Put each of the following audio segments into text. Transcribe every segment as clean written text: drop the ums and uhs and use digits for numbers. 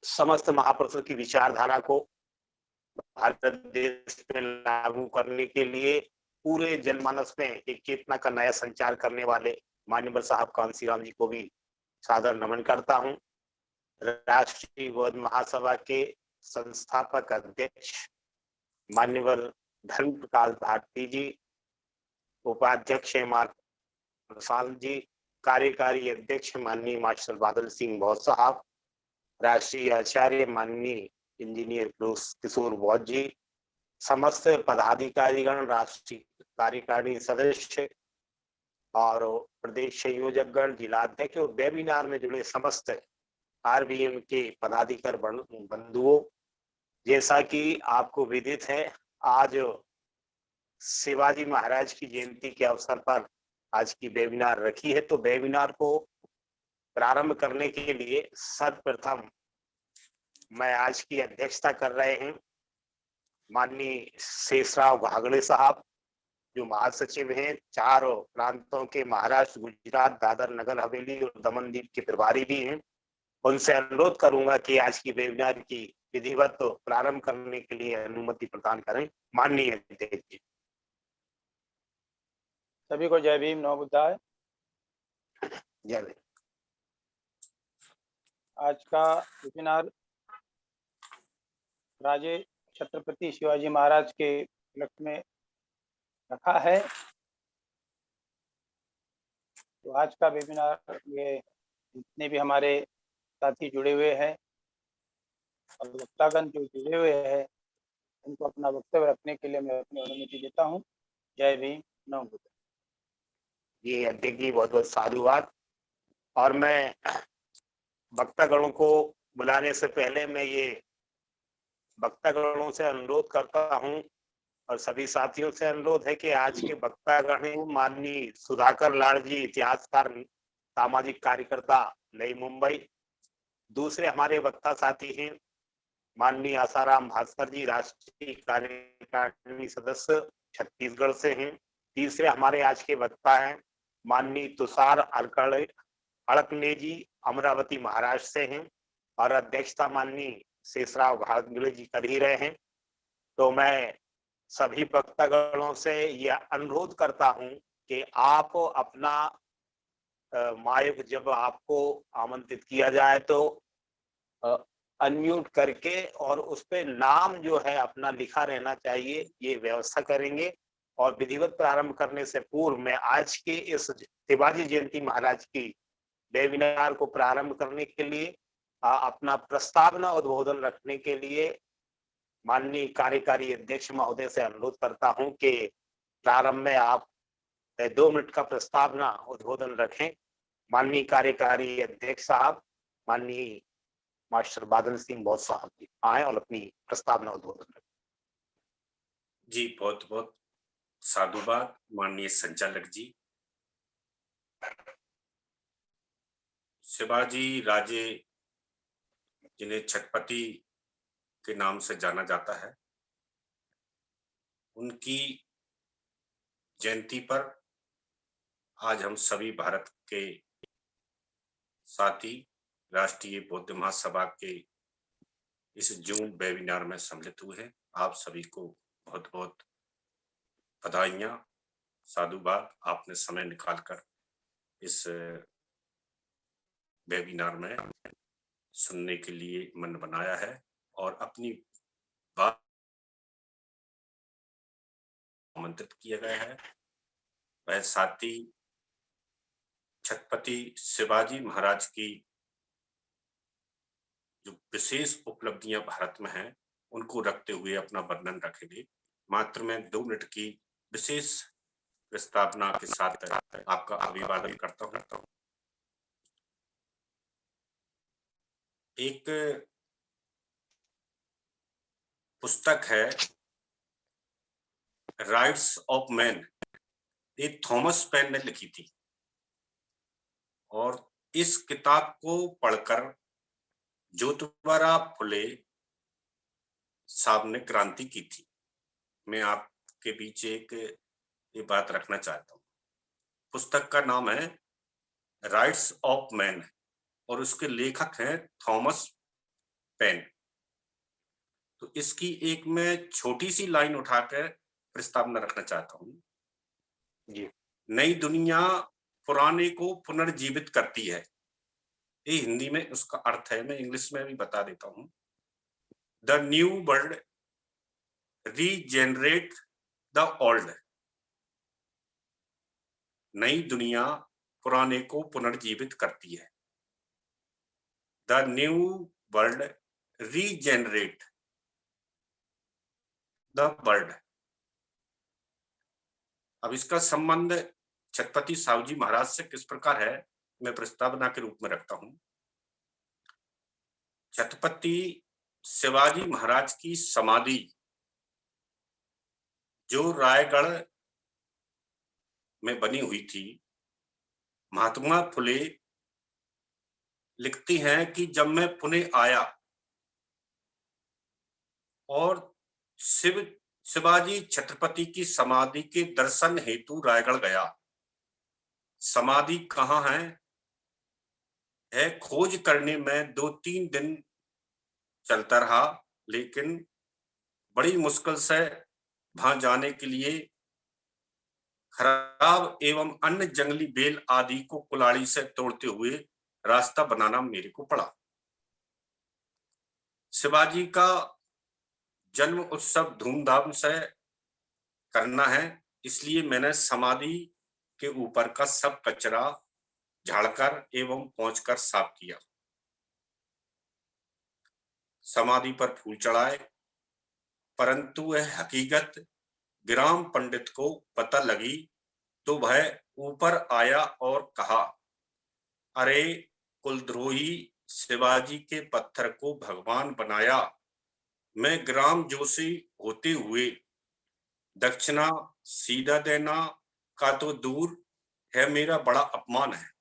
समस्त महापुरुषों की विचारधारा को भारत देश में लागू करने के लिए पूरे जनमानस में एक चेतना का नया संचार करने वाले मान्यवर साहब कांसीराम जी को भी सादर नमन करता हूं। राष्ट्रीय बौद्ध महासभा के संस्थापक अध्यक्ष मान्यवर धर्म प्रकाश भारती जी, उपाध्यक्ष प्रसाद जी, कार्यकारी अध्यक्ष माननीय मास्टर बादल सिंह बौद्ध साहब, राष्ट्रीय आचार्य माननीय इंजीनियर किशोर बौद्ध जी, समस्त पदाधिकारीगण, राष्ट्रीय कार्यकारिणी सदस्य और प्रदेश संयोजकगण, जिलाध्यक्ष और वेबिनार में जुड़े समस्त आरबीएम के पदाधिकारी बंधुओं, जैसा कि आपको विदित है, आज शिवाजी महाराज की जयंती के अवसर पर आज की वेबिनार रखी है। तो वेबिनार को प्रारंभ करने के लिए सर्वप्रथम मैं आज की अध्यक्षता कर रहे हैं माननीय शेषराव घागड़े साहब, जो महासचिव हैं, चारों प्रांतों के महाराष्ट्र, गुजरात, दादर नगर हवेली और दमन दीव के प्रभारी भी हैं। उनसे अनुरोध करूंगा कि आज की वेबिनार की विधिवत प्रारंभ करने के लिए अनुमति प्रदान करें। माननीय अध्यक्ष जी। सभी को जय भीम, नमो बुद्धाय। जय भीम। आज का वेबिनार राजे छत्रपति शिवाजी महाराज के उपलक्ष्य में रखा है। तो आज का वेबिनार ये जितने भी हमारे साथी जुड़े हुए हैं और वक्तागण जो जुड़े हुए हैं, उनको अपना वक्तव्य रखने के लिए मैं अपनी अनुमति देता हूँ। जय भीम, नमो बुद्धाय। ये अध्यक्ष जी बहुत बहुत साधुवाद। और मैं वक्तागणों को बुलाने से पहले मैं ये वक्तागणों से अनुरोध करता हूं और सभी साथियों से अनुरोध है कि आज के वक्तागण माननीय सुधाकर लाड़ जी, इतिहासकार, सामाजिक कार्यकर्ता, नई मुंबई। दूसरे हमारे वक्ता साथी हैं माननीय आसाराम भास्कर जी, राष्ट्रीय कार्यकारिणी सदस्य, छत्तीसगढ़ से हैं। तीसरे हमारे आज के वक्ता हैं माननीय तुषार अड़कने जी, अमरावती महाराष्ट्र से हैं और अध्यक्षता माननीय शेषराव घागड़े जी कर ही रहे हैं। तो मैं सभी वक्तागणों से यह अनुरोध करता हूं कि आप अपना माइक जब आपको आमंत्रित किया जाए तो अनम्यूट करके और उस पे नाम जो है अपना लिखा रहना चाहिए, ये व्यवस्था करेंगे। और विधिवत प्रारंभ करने से पूर्व मैं आज के इस शिवाजी जयंती महाराज की वेबिनार को प्रारंभ करने के लिए अपना प्रस्तावना उद्बोधन रखने के लिए माननीय कार्यकारी अध्यक्ष महोदय से अनुरोध करता हूं कि प्रारंभ में आप 2 मिनट का प्रस्तावना उद्बोधन रखें। माननीय कार्यकारी अध्यक्ष साहब, माननीय मास्टर बादल सिंह बौद्ध साहब जी आए और अपनी प्रस्तावना उद्बोधन रखें। जी बहुत बहुत साधुवाद माननीय संचालक जी। शिवाजी राजे, जिन्हें छत्रपति के नाम से जाना जाता है, उनकी जयंती पर आज हम सभी भारत के साथी राष्ट्रीय बौद्ध महासभा के इस जूम वेबिनार में सम्मिलित हुए हैं। आप सभी को बहुत बहुत बधाइयां, साधुवाद। आपने समय निकालकर इस वेबिनार में सुनने के लिए मन बनाया है और अपनी बात आमंत्रित किया गया है। वह साथी छत्रपति शिवाजी महाराज की जो विशेष उपलब्धियां भारत में हैं, उनको रखते हुए अपना वर्णन रखेंगे। मात्र मैं 2 मिनट की विशेष प्रस्तावना के साथ आपका अभिवादन करता हूं। एक पुस्तक है राइट्स ऑफ मैन, ये थॉमस पेन ने लिखी थी और इस किताब को पढ़कर ज्योतिबा फुले साहब ने क्रांति की थी। मैं आपके बीच एक ये बात रखना चाहता हूँ। पुस्तक का नाम है राइट्स ऑफ मैन और उसके लेखक हैं थॉमस पेन। तो इसकी एक मैं छोटी सी लाइन उठाकर प्रस्तावना रखना चाहता हूँ। जी। नई दुनिया पुराने को पुनर्जीवित करती है, ये हिंदी में उसका अर्थ है, मैं इंग्लिश में भी बता देता हूँ। The new world regenerate the old. नई दुनिया पुराने को पुनर्जीवित करती है। The new world regenerate the world. अब इसका संबंध छत्रपति साहूजी महाराज से किस प्रकार है, मैं प्रस्तावना के रूप में रखता हूं। छत्रपति शिवाजी महाराज की समाधि जो रायगढ़ में बनी हुई थी, महात्मा फुले लिखती हैं कि जब मैं पुणे आया और शिवाजी छत्रपति की समाधि के दर्शन हेतु रायगढ़ गया। समाधि कहाँ है खोज करने में 2-3 दिन चलता रहा, लेकिन बड़ी मुश्किल से वहां जाने के लिए खराब एवं अन्य जंगली बेल आदि को कुल्हाड़ी से तोड़ते हुए रास्ता बनाना मेरे को पड़ा। शिवाजी का जन्म उत्सव धूमधाम से करना है, इसलिए मैंने समाधि के ऊपर का सब कचरा झाड़कर एवं पोंछकर साफ किया। समाधि पर फूल चढ़ाए, परंतु वह हकीकत ग्राम पंडित को पता लगी तो वह ऊपर आया और कहा, अरे कुलद्रोही, शिवाजी के पत्थर को भगवान बनाया। मैं ग्राम जोशी होते हुए दक्षिणा सीधा देना का तो दूर है, मेरा बड़ा अपमान है।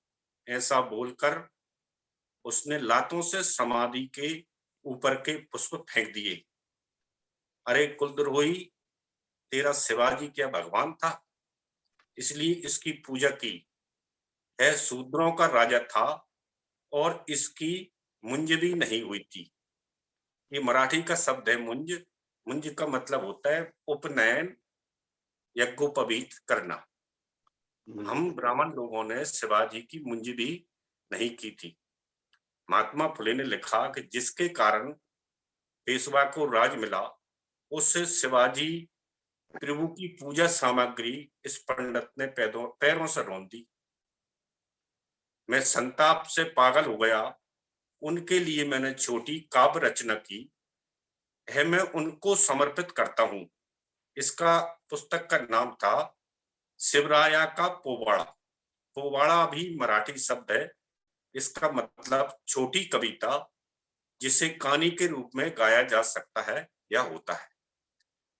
ऐसा बोलकर उसने लातों से समाधि के ऊपर के पुष्प फेंक दिए। अरे कुलद्रोही, तेरा शिवाजी क्या भगवान था? इसलिए इसकी पूजा की है, शूद्रों का राजा था और इसकी मुंज भी नहीं हुई थी। ये मराठी का शब्द है मुंज। मुंज का मतलब होता है उपनयन, यज्ञोपवीत करना। हम ब्राह्मण लोगों ने शिवाजी की मुंज भी नहीं की थी। महात्मा फुले ने लिखा कि जिसके कारण पेशवा को राज मिला, उससे शिवाजी प्रभु की पूजा सामग्री इस पंडित ने पैरों से रौंद दी। मैं संताप से पागल हो गया। उनके लिए मैंने छोटी काव्य रचना की है, मैं उनको समर्पित करता हूं। इसका पुस्तक का नाम था शिवराया का पोवाड़ा। पोवाड़ा भी मराठी शब्द है, इसका मतलब छोटी कविता जिसे कहानी के रूप में गाया जा सकता है या होता है।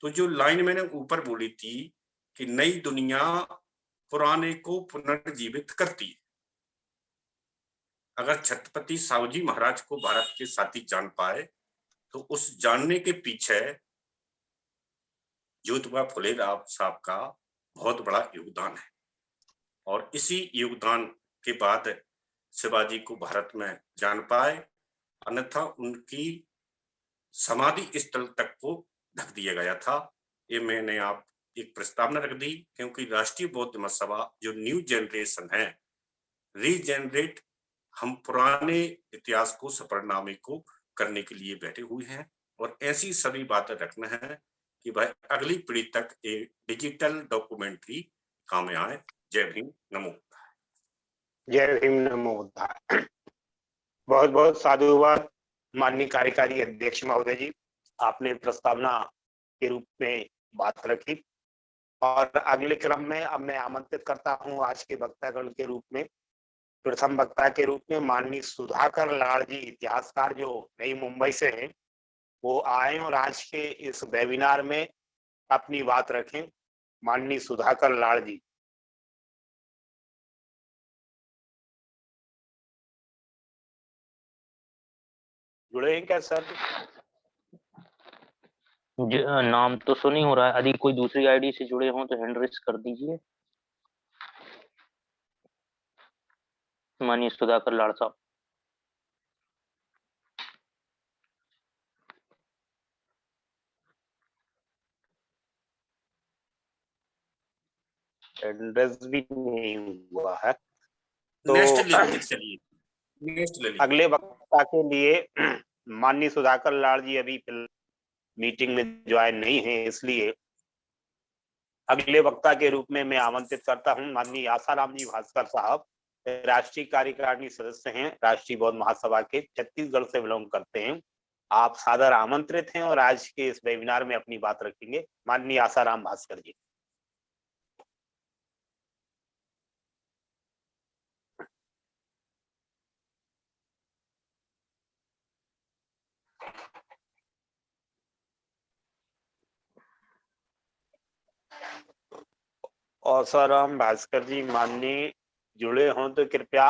तो जो लाइन मैंने ऊपर बोली थी कि नई दुनिया पुराने को पुनर्जीवित करती है, अगर छत्रपति साहूजी महाराज को भारत के साथी जान पाए तो उस जानने के पीछे ज्योतिबा फुले साहब का बहुत बड़ा योगदान है। और इसी योगदान के बाद शिवाजी को भारत में जान पाए, अन्यथा उनकी समाधि स्थल तक को ढक दिया गया था। ये मैंने आप एक प्रस्तावना रख दी, क्योंकि राष्ट्रीय बौद्ध महासभा जो न्यू जनरेशन है, रीजेनरेट, हम पुराने इतिहास को सफरनामे को करने के लिए बैठे हुए हैं और ऐसी सभी बातें रखना है कि भाई अगली पीढ़ी तक एक डिजिटल डॉक्यूमेंट्री काम में आए। जय भीम, नमो बुद्धाय। जय भीम, नमो बुद्धाय। बहुत बहुत साधुवाद माननीय कार्यकारी अध्यक्ष महोदय जी, आपने प्रस्तावना के रूप में बात रखी। और अगले क्रम में अब मैं आमंत्रित करता हूं आज के वक्तागण के रूप में, प्रथम वक्ता के रूप में माननीय सुधाकर लाड़ जी, इतिहासकार जो नई मुंबई से हैं, वो आए और आज के इस वेबिनार में अपनी बात रखें। माननीय सुधाकर लाड़ जी। जुड़े हैं क्या सर? नाम तो सुन ही हो रहा है। यदि कोई दूसरी आईडी से जुड़े हों तो हैंड रेस कर दीजिए। माननीय सुधाकर लाड़ साहब। एड्रेस भी नहीं हुआ है। तो नेक्स्ट ले लीजिए, चलिए नेक्स्ट ले लीजिए। अगले वक्ता के लिए माननीय सुधाकर लाल जी अभी मीटिंग में ज्वाइन नहीं है, इसलिए अगले वक्ता के रूप में मैं आमंत्रित करता हूं माननीय आसाराम जी भास्कर साहब। राष्ट्रीय कार्यकारिणी सदस्य हैं, राष्ट्रीय बौद्ध महासभा के, छत्तीसगढ़ से बिलोंग करते हैं। आप सादर आमंत्रित हैं और आज के इस वेबिनार में अपनी बात रखेंगे। माननीय आसाराम भास्कर जी। आसाराम भास्कर जी माननीय जुड़े हों तो कृपया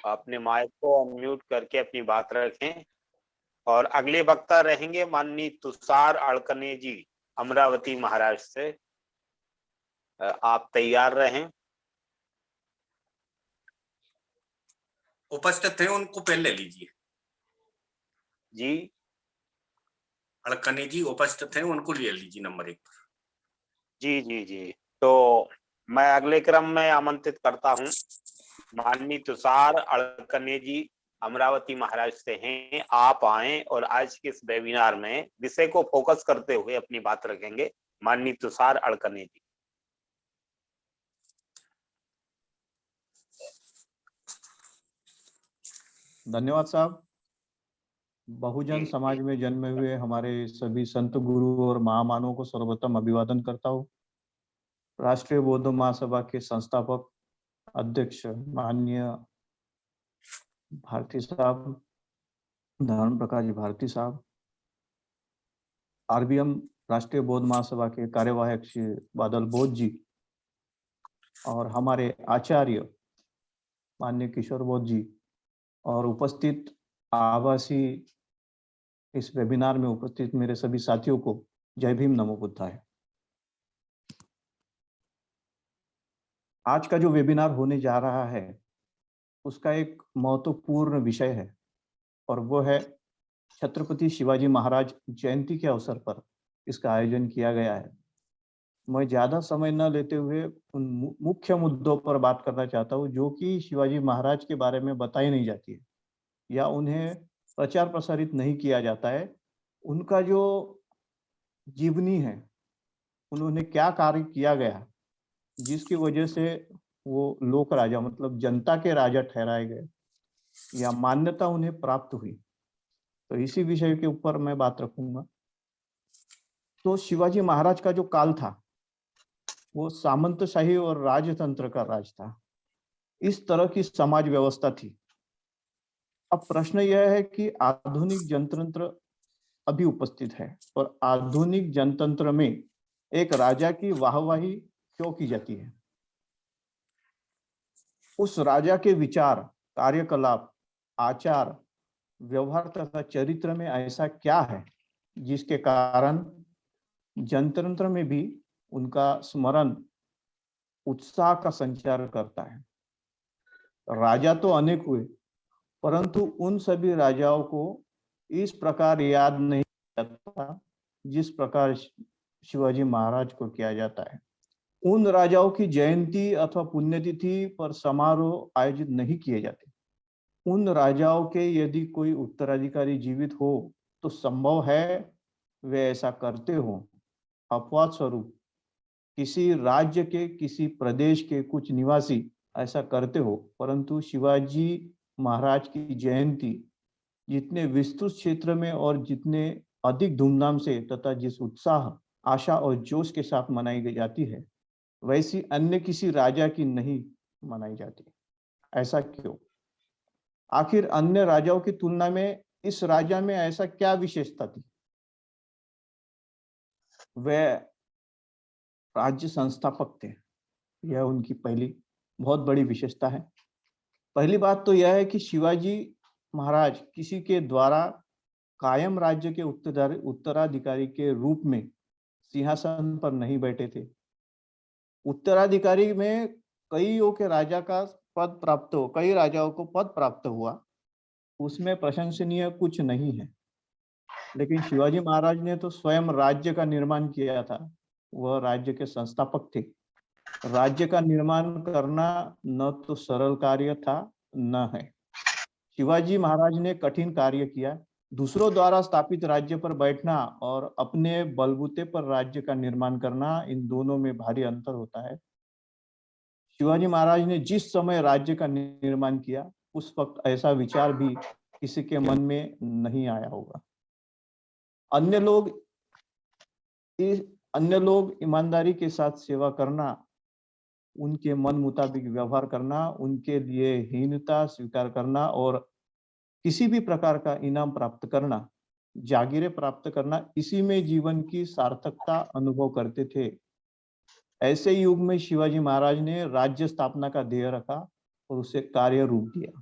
अपने माइक को अनम्यूट करके अपनी बात रखें। और अगले वक्ता रहेंगे माननीय तुषार अड़कने जी, अमरावती महाराष्ट्र से। आप तैयार रहें। उपस्थित हैं उनको पहले लीजिए। जी अड़कने जी उपस्थित हैं, उनको ले लीजिए नंबर 1 पर। जी जी जी। तो मैं अगले क्रम में आमंत्रित करता हूं माननीय तुषार अड़कने जी, अमरावती महाराष्ट्र से हैं। आप आए और आज के इस वेबिनार में विषय को फोकस करते हुए अपनी बात रखेंगे। माननीय तुषार अड़कने जी। धन्यवाद साहब। बहुजन समाज में जन्मे हुए हमारे सभी संत गुरु और महामानवों को सर्वप्रथम अभिवादन करता हूँ। राष्ट्रीय बौद्ध महासभा के संस्थापक अध्यक्ष माननीय भारती साहब, धर्म प्रकाश जी भारती साहब, आरबीएम राष्ट्रीय बौद्ध महासभा के कार्यवाहक श्री बादल बोध जी, और हमारे आचार्य माननीय किशोर बोध जी, और उपस्थित आभासी इस वेबिनार में उपस्थित मेरे सभी साथियों को जय भीम, नमो बुद्धाय। आज का जो वेबिनार होने जा रहा है उसका एक महत्वपूर्ण विषय है, और वो है छत्रपति शिवाजी महाराज जयंती के अवसर पर इसका आयोजन किया गया है। मैं ज्यादा समय न लेते हुए उन मुख्य मुद्दों पर बात करना चाहता हूँ जो कि शिवाजी महाराज के बारे में बताई नहीं जाती है या उन्हें प्रचार प्रसारित नहीं किया जाता है। उनका जो जीवनी है, उन्होंने क्या कार्य किया गया जिसकी वजह से वो लोक राजा मतलब जनता के राजा ठहराए गए या मान्यता उन्हें प्राप्त हुई, तो इसी विषय के ऊपर मैं बात रखूंगा। तो शिवाजी महाराज का जो काल था वो सामंतशाही और राजतंत्र का राज था। इस तरह की समाज व्यवस्था थी। अब प्रश्न यह है कि आधुनिक जनतंत्र अभी उपस्थित है और आधुनिक जनतंत्र में एक राजा की वाहवाही क्यों की जाती है? उस राजा के विचार, कार्यकलाप, आचार, व्यवहार तथा चरित्र में ऐसा क्या है जिसके कारण जनतंत्र में भी उनका स्मरण उत्साह का संचार करता है? राजा तो अनेक हुए, परंतु उन सभी राजाओं को इस प्रकार याद नहीं जाता जिस प्रकार शिवाजी महाराज को किया जाता है। उन राजाओं की जयंती अथवा पुण्यतिथि पर समारोह आयोजित नहीं किए जाते। उन राजाओं के यदि कोई उत्तराधिकारी जीवित हो तो संभव है वे ऐसा करते हो। अपवाद स्वरूप किसी राज्य के, किसी प्रदेश के कुछ निवासी ऐसा करते हो, परंतु शिवाजी महाराज की जयंती जितने विस्तृत क्षेत्र में और जितने अधिक धूमधाम से तथा जिस उत्साह, आशा और जोश के साथ मनाई जाती है, वैसी अन्य किसी राजा की नहीं मनाई जाती। ऐसा क्यों? आखिर अन्य राजाओं की तुलना में इस राजा में ऐसा क्या विशेषता थी? वे राज्य संस्थापक थे, यह उनकी पहली बहुत बड़ी विशेषता है। पहली बात तो यह है कि शिवाजी महाराज किसी के द्वारा कायम राज्य के उत्तराधिकारी के रूप में सिंहासन पर नहीं बैठे थे। उत्तराधिकारी में कईयों के राजा का पद प्राप्त हो, कई राजाओं को पद प्राप्त हुआ, उसमें प्रशंसनीय कुछ नहीं है। लेकिन शिवाजी महाराज ने तो स्वयं राज्य का निर्माण किया था, वह राज्य के संस्थापक थे। राज्य का निर्माण करना न तो सरल कार्य था न है। शिवाजी महाराज ने कठिन कार्य किया। दूसरों द्वारा स्थापित राज्य पर बैठना और अपने बलबूते पर राज्य का निर्माण करना, इन दोनों में भारी अंतर होता है। शिवाजी महाराज ने जिस समय राज्य का निर्माण किया उस वक्त ऐसा विचार भी किसी के मन में नहीं आया होगा। अन्य लोग ईमानदारी के साथ सेवा करना, उनके मन मुताबिक व्यवहार करना, उनके लिए हीनता स्वीकार करना और किसी भी प्रकार का इनाम प्राप्त करना, जागीरें प्राप्त करना, इसी में जीवन की सार्थकता अनुभव करते थे। ऐसे युग में शिवाजी महाराज ने राज्य स्थापना का ध्येय रखा और उसे कार्य रूप दिया।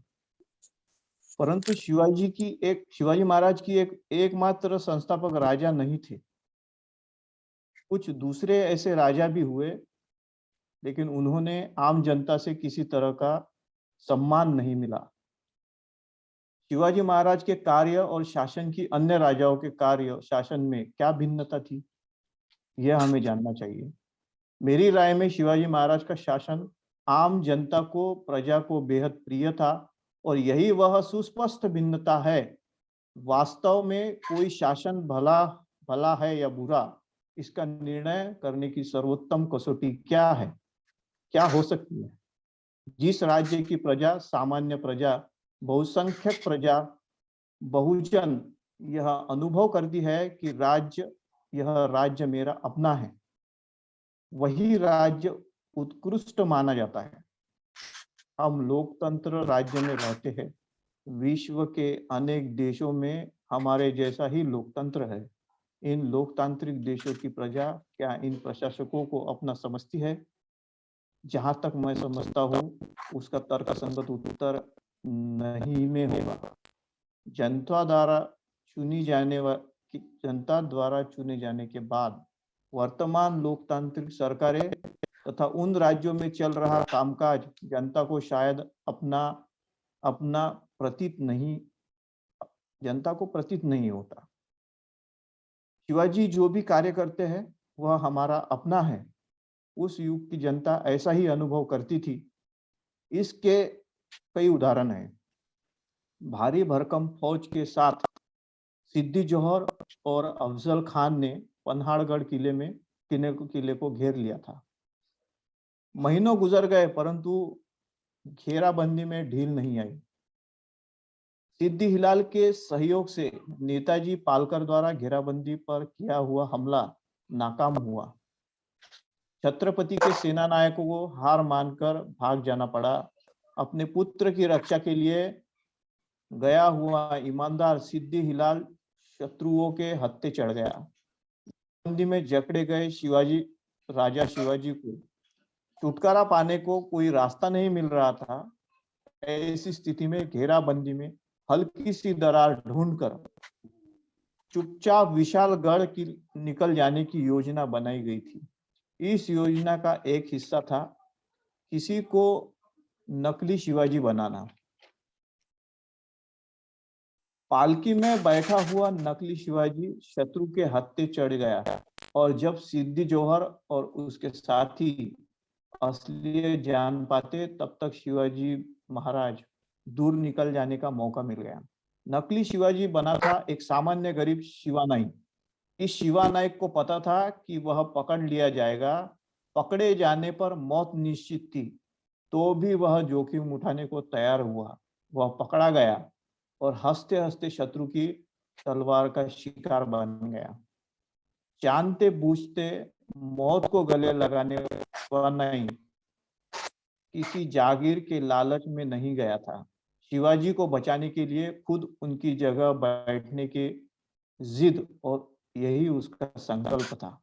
परंतु शिवाजी महाराज की एकमात्र संस्थापक राजा नहीं थे। कुछ दूसरे ऐसे राजा भी हुए, लेकिन उन्होंने आम जनता से किसी तरह का सम्मान नहीं मिला। शिवाजी महाराज के कार्य और शासन की अन्य राजाओं के कार्य शासन में क्या भिन्नता थी, यह हमें जानना चाहिए। मेरी राय में शिवाजी महाराज का शासन आम जनता को, प्रजा को बेहद प्रिय था और यही वह सुस्पष्ट भिन्नता है। वास्तव में कोई शासन भला है या बुरा, इसका निर्णय करने की सर्वोत्तम कसौटी क्या है, क्या हो सकती है? जिस राज्य की प्रजा, सामान्य प्रजा, बहुसंख्यक प्रजा, बहुजन यह अनुभव करती है कि यह राज्य मेरा अपना है, वही राज्य उत्कृष्ट माना जाता है। हम लोकतंत्र राज्य में रहते हैं। विश्व के अनेक देशों में हमारे जैसा ही लोकतंत्र है। इन लोकतांत्रिक देशों की प्रजा क्या इन प्रशासकों को अपना समझती है? जहां तक मैं समझता हूँ, उसका तर्कसंगत उत्तर नहीं में होगा। जनता द्वारा चुने जाने के बाद वर्तमान लोकतांत्रिक सरकारें तथा उन राज्यों में चल रहा कामकाज जनता को शायद अपना प्रतीत नहीं होता। शिवाजी जो भी कार्य करते हैं वह हमारा अपना है। उस युग की जनता ऐसा ही अनुभव करती थी। इसके कई उदाहरण हैं। भारी भरकम फौज के साथ सिद्दी जोहर और अफजल खान ने पन्हाड़गढ़ किले को घेर लिया था। महीनों गुजर गए परंतु घेराबंदी में ढील नहीं आई। सिद्दी हिलाल के सहयोग से नेताजी पालकर द्वारा घेराबंदी पर किया हुआ हमला नाकाम हुआ। छत्रपति के सेना नायकों को हार मानकर भाग जाना पड़ा। अपने पुत्र की रक्षा के लिए गया हुआ ईमानदार सिद्दी हिलाल शत्रुओं के हत्थे चढ़ गया। बंदी में जकड़े गए राजा शिवाजी को छुटकारा पाने को कोई रास्ता नहीं मिल रहा था। ऐसी स्थिति में घेराबंदी में हल्की सी दरार ढूंढकर चुपचाप विशालगढ़ की निकल जाने की योजना बनाई गई थी। इस योजना का एक हिस्सा था किसी को नकली शिवाजी बनाना। पालकी में बैठा हुआ नकली शिवाजी शत्रु के हत्थे चढ़ गया और जब सिद्दी जोहर और उसके साथी असलियत जान पाते तब तक शिवाजी महाराज दूर निकल जाने का मौका मिल गया। नकली शिवाजी बना था एक सामान्य गरीब शिवानाई। इस शिवानायक को पता था कि वह पकड़ लिया जाएगा। पकड़े जाने पर मौत निश्चित थी, तो भी वह जोखिम उठाने को तैयार हुआ। वह पकड़ा गया और हंसते हंसते शत्रु की तलवार का शिकार बन गया। जानते बूझते मौत को गले लगाने वाला नहीं, किसी जागीर के लालच में नहीं गया था। शिवाजी को बचाने के लिए खुद उनकी जगह बैठने की जिद, और यही उसका संकल्प था।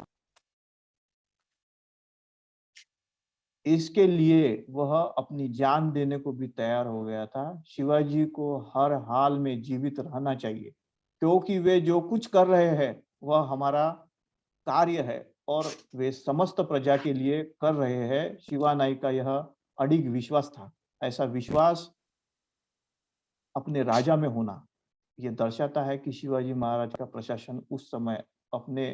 इसके लिए वह अपनी जान देने को भी तैयार हो गया था। शिवाजी को हर हाल में जीवित रहना चाहिए, क्योंकि वे जो कुछ कर रहे हैं वह हमारा कार्य है और वे समस्त प्रजा के लिए कर रहे हैं। शिवानाई का यह अडिग विश्वास था। ऐसा विश्वास अपने राजा में होना यह दर्शाता है कि शिवाजी महाराज का प्रशासन उस समय अपने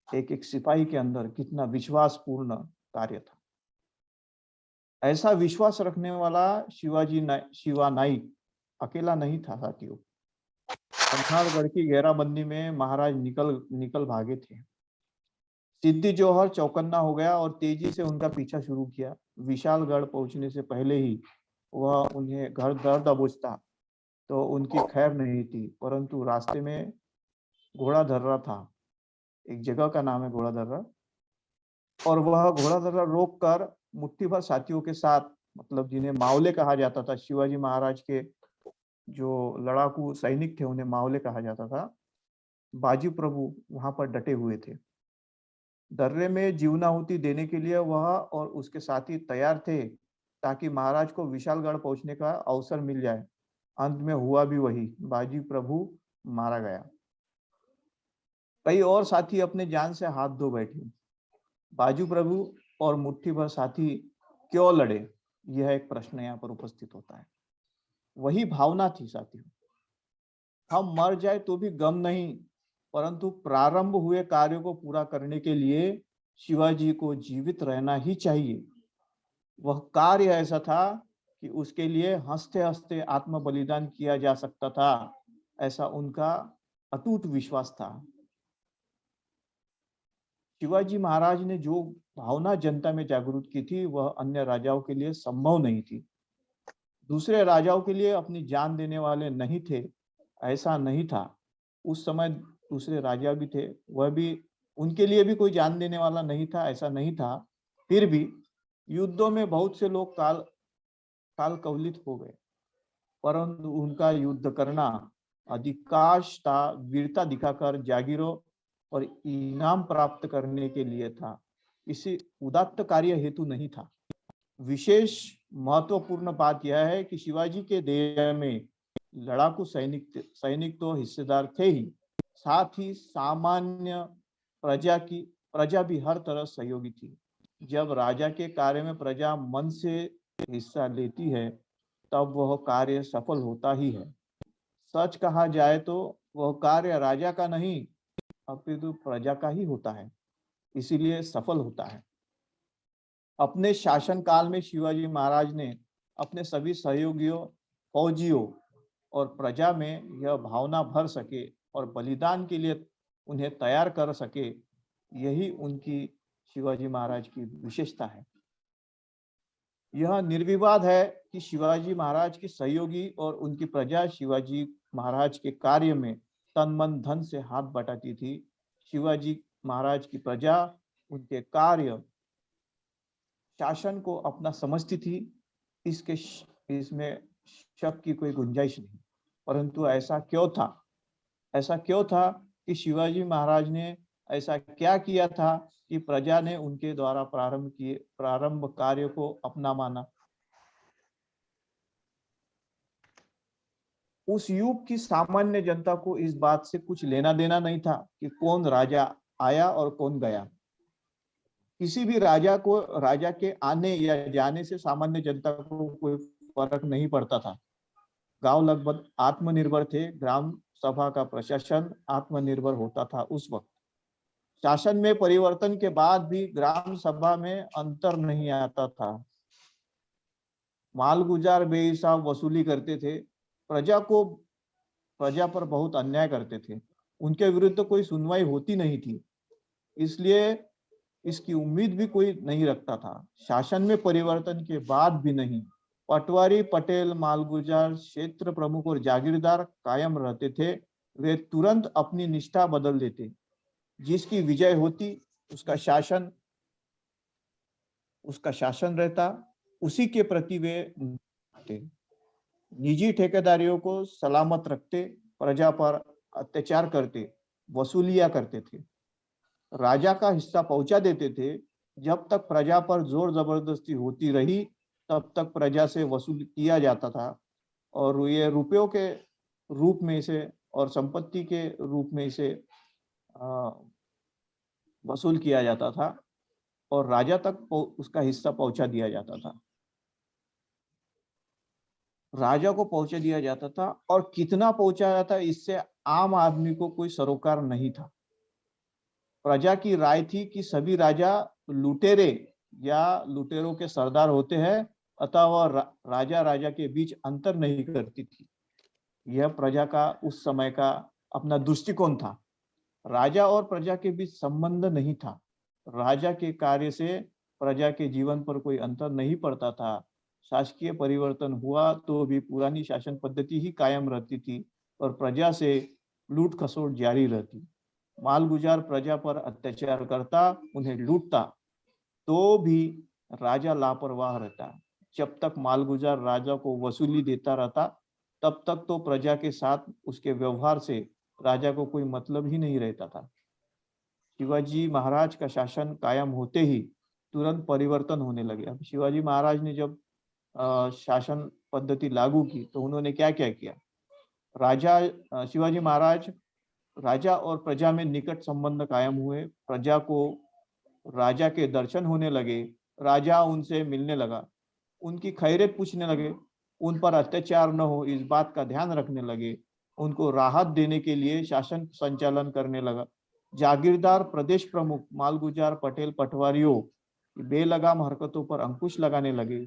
एक सिपाही के अंदर कितना विश्वासपूर्ण कार्य था। ऐसा विश्वास रखने वाला शिवा नाइक अकेला नहीं था साथियों। पन्हाड़गढ़ की घेराबंदी में महाराज निकल भागे थे। सिद्दी जोहर चौकन्ना हो गया और तेजी से उनका पीछा शुरू किया। विशालगढ़ पहुंचने से पहले ही वह उन्हें घर दर दबोचता तो उनकी खैर नहीं थी, परंतु रास्ते में घोड़ा दर्रा था, एक जगह का नाम है घोड़ा दर्रा, और वह घोड़ा दर्रा रोक कर मुट्ठी भर साथियों के साथ, मतलब जिन्हें मावले कहा जाता था, शिवाजी महाराज के जो लड़ाकू सैनिक थे उन्हें मावले कहा जाता था, बाजी प्रभु वहां पर डटे हुए थे। दर्रे में जीवनाहुति देने के लिए वह और उसके साथी तैयार थे ताकि महाराज को विशालगढ़ पहुंचने का अवसर मिल जाए। अंत में हुआ भी वही, बाजी प्रभु मारा गया। कई और साथी अपने जान से हाथ धो बैठे। बाजू प्रभु और मुट्ठी भर साथी क्यों लड़े, यह एक प्रश्न यहाँ पर उपस्थित होता है। वही भावना थी साथियों, हम मर जाए तो भी गम नहीं, परंतु प्रारंभ हुए कार्य को पूरा करने के लिए शिवाजी को जीवित रहना ही चाहिए। वह कार्य ऐसा था कि उसके लिए हंसते हंसते आत्म बलिदान किया जा सकता था, ऐसा उनका अटूट विश्वास था। शिवाजी महाराज ने जो भावना जनता में जागृत की थी वह अन्य राजाओं के लिए संभव नहीं थी। दूसरे राजाओं के लिए अपनी जान देने वाले नहीं थे, ऐसा नहीं था। उस समय दूसरे राजा भी थे, वह भी, उनके लिए भी कोई जान देने वाला नहीं था, ऐसा नहीं था। फिर भी युद्धों में बहुत से लोग काल कवलित हो गए, परंतु उनका युद्ध करना अधिकांश था वीरता दिखाकर जागीरों और इनाम प्राप्त करने के लिए था, इसी उदात्त कार्य हेतु नहीं था। विशेष महत्वपूर्ण बात यह है कि शिवाजी के ध्येय में लड़ाकू सैनिक तो हिस्सेदार थे ही, साथ ही सामान्य प्रजा भी हर तरह सहयोगी थी। जब राजा के कार्य में प्रजा मन से हिस्सा लेती है तब वह कार्य सफल होता ही है। सच कहा जाए तो वह कार्य राजा का नहीं अपितु प्रजा का ही होता है, इसीलिए सफल होता है। अपने शासन काल में शिवाजी महाराज ने अपने सभी सहयोगियों, फौजियों और प्रजा में यह भावना भर सके और बलिदान के लिए उन्हें तैयार कर सके, यही उनकी शिवाजी महाराज की विशेषता है। यह निर्विवाद है कि शिवाजी महाराज के सहयोगी और उनकी प्रजा शिवाजी महाराज के कार्य में तन मन धन से हाथ बटाती थी। शिवाजी महाराज की प्रजा उनके कार्य शासन को अपना समझती थी, इसमें शक की कोई गुंजाइश नहीं। परंतु ऐसा क्यों था कि शिवाजी महाराज ने ऐसा क्या किया था कि प्रजा ने उनके द्वारा प्रारंभ कार्य को अपना माना। उस युग की सामान्य जनता को इस बात से कुछ लेना देना नहीं था कि कौन राजा आया और कौन गया। किसी भी राजा के आने या जाने से सामान्य जनता को कोई फर्क नहीं पड़ता था। गांव लगभग आत्मनिर्भर थे, ग्राम सभा का प्रशासन आत्मनिर्भर होता था। उस वक्त शासन में परिवर्तन के बाद भी ग्राम सभा में अंतर नहीं आता था। मालगुजार बेहिसाब वसूली करते थे, प्रजा पर बहुत अन्याय करते थे, उनके विरुद्ध कोई सुनवाई होती नहीं थी, इसलिए इसकी उम्मीद भी कोई नहीं रखता था। शासन में परिवर्तन के बाद भी नहीं, पटवारी, पटेल, मालगुजार, क्षेत्र प्रमुख और जागीरदार कायम रहते थे। वे तुरंत अपनी निष्ठा बदल देते। जिसकी विजय होती उसका शासन रहता, उसी के प्रति वे निजी ठेकेदारियों को सलामत रखते, प्रजा पर अत्याचार करते, वसूलियां करते थे, राजा का हिस्सा पहुंचा देते थे। जब तक प्रजा पर जोर जबरदस्ती होती रही तब तक प्रजा से वसूल किया जाता था और ये रुपयों के रूप में से और संपत्ति के रूप में से वसूल किया जाता था और राजा तक उसका हिस्सा पहुंचा दिया जाता था। राजा को पहुंचा दिया जाता था और कितना पहुंचा जाता इससे आम आदमी को कोई सरोकार नहीं था। प्रजा की राय थी कि सभी राजा लुटेरे या लुटेरों के सरदार होते हैं, अतः वह राजा राजा के बीच अंतर नहीं करती थी। यह प्रजा का उस समय का अपना दृष्टिकोण था। राजा और प्रजा के बीच संबंध नहीं था। राजा के कार्य से प्रजा के जीवन पर कोई अंतर नहीं पड़ता था। शासकीय परिवर्तन हुआ तो भी पुरानी शासन पद्धति ही कायम रहती थी और प्रजा से लूट खसोट जारी रहती। मालगुजार प्रजा पर अत्याचार करता, उन्हें लूटता, तो भी राजा लापरवाह रहता। जब तक मालगुजार राजा को वसूली देता रहता, तब तक तो प्रजा के साथ उसके व्यवहार से राजा को कोई मतलब ही नहीं रहता था। शिवाजी महाराज का शासन कायम होते ही तुरंत परिवर्तन होने लगे। अब शिवाजी महाराज ने जब शासन पद्धति लागू की तो उन्होंने क्या क्या किया। शिवाजी महाराज राजा और प्रजा में निकट संबंध कायम हुए। प्रजा को राजा के दर्शन होने लगे। राजा उनसे मिलने लगा, उनकी खैरियत पूछने लगे, उन पर अत्याचार न हो इस बात का ध्यान रखने लगे। उनको राहत देने के लिए शासन संचालन करने लगा। जागीरदार प्रदेश प्रमुख मालगुजार पटेल पटवारियों की बेलगाम हरकतों पर अंकुश लगाने लगे।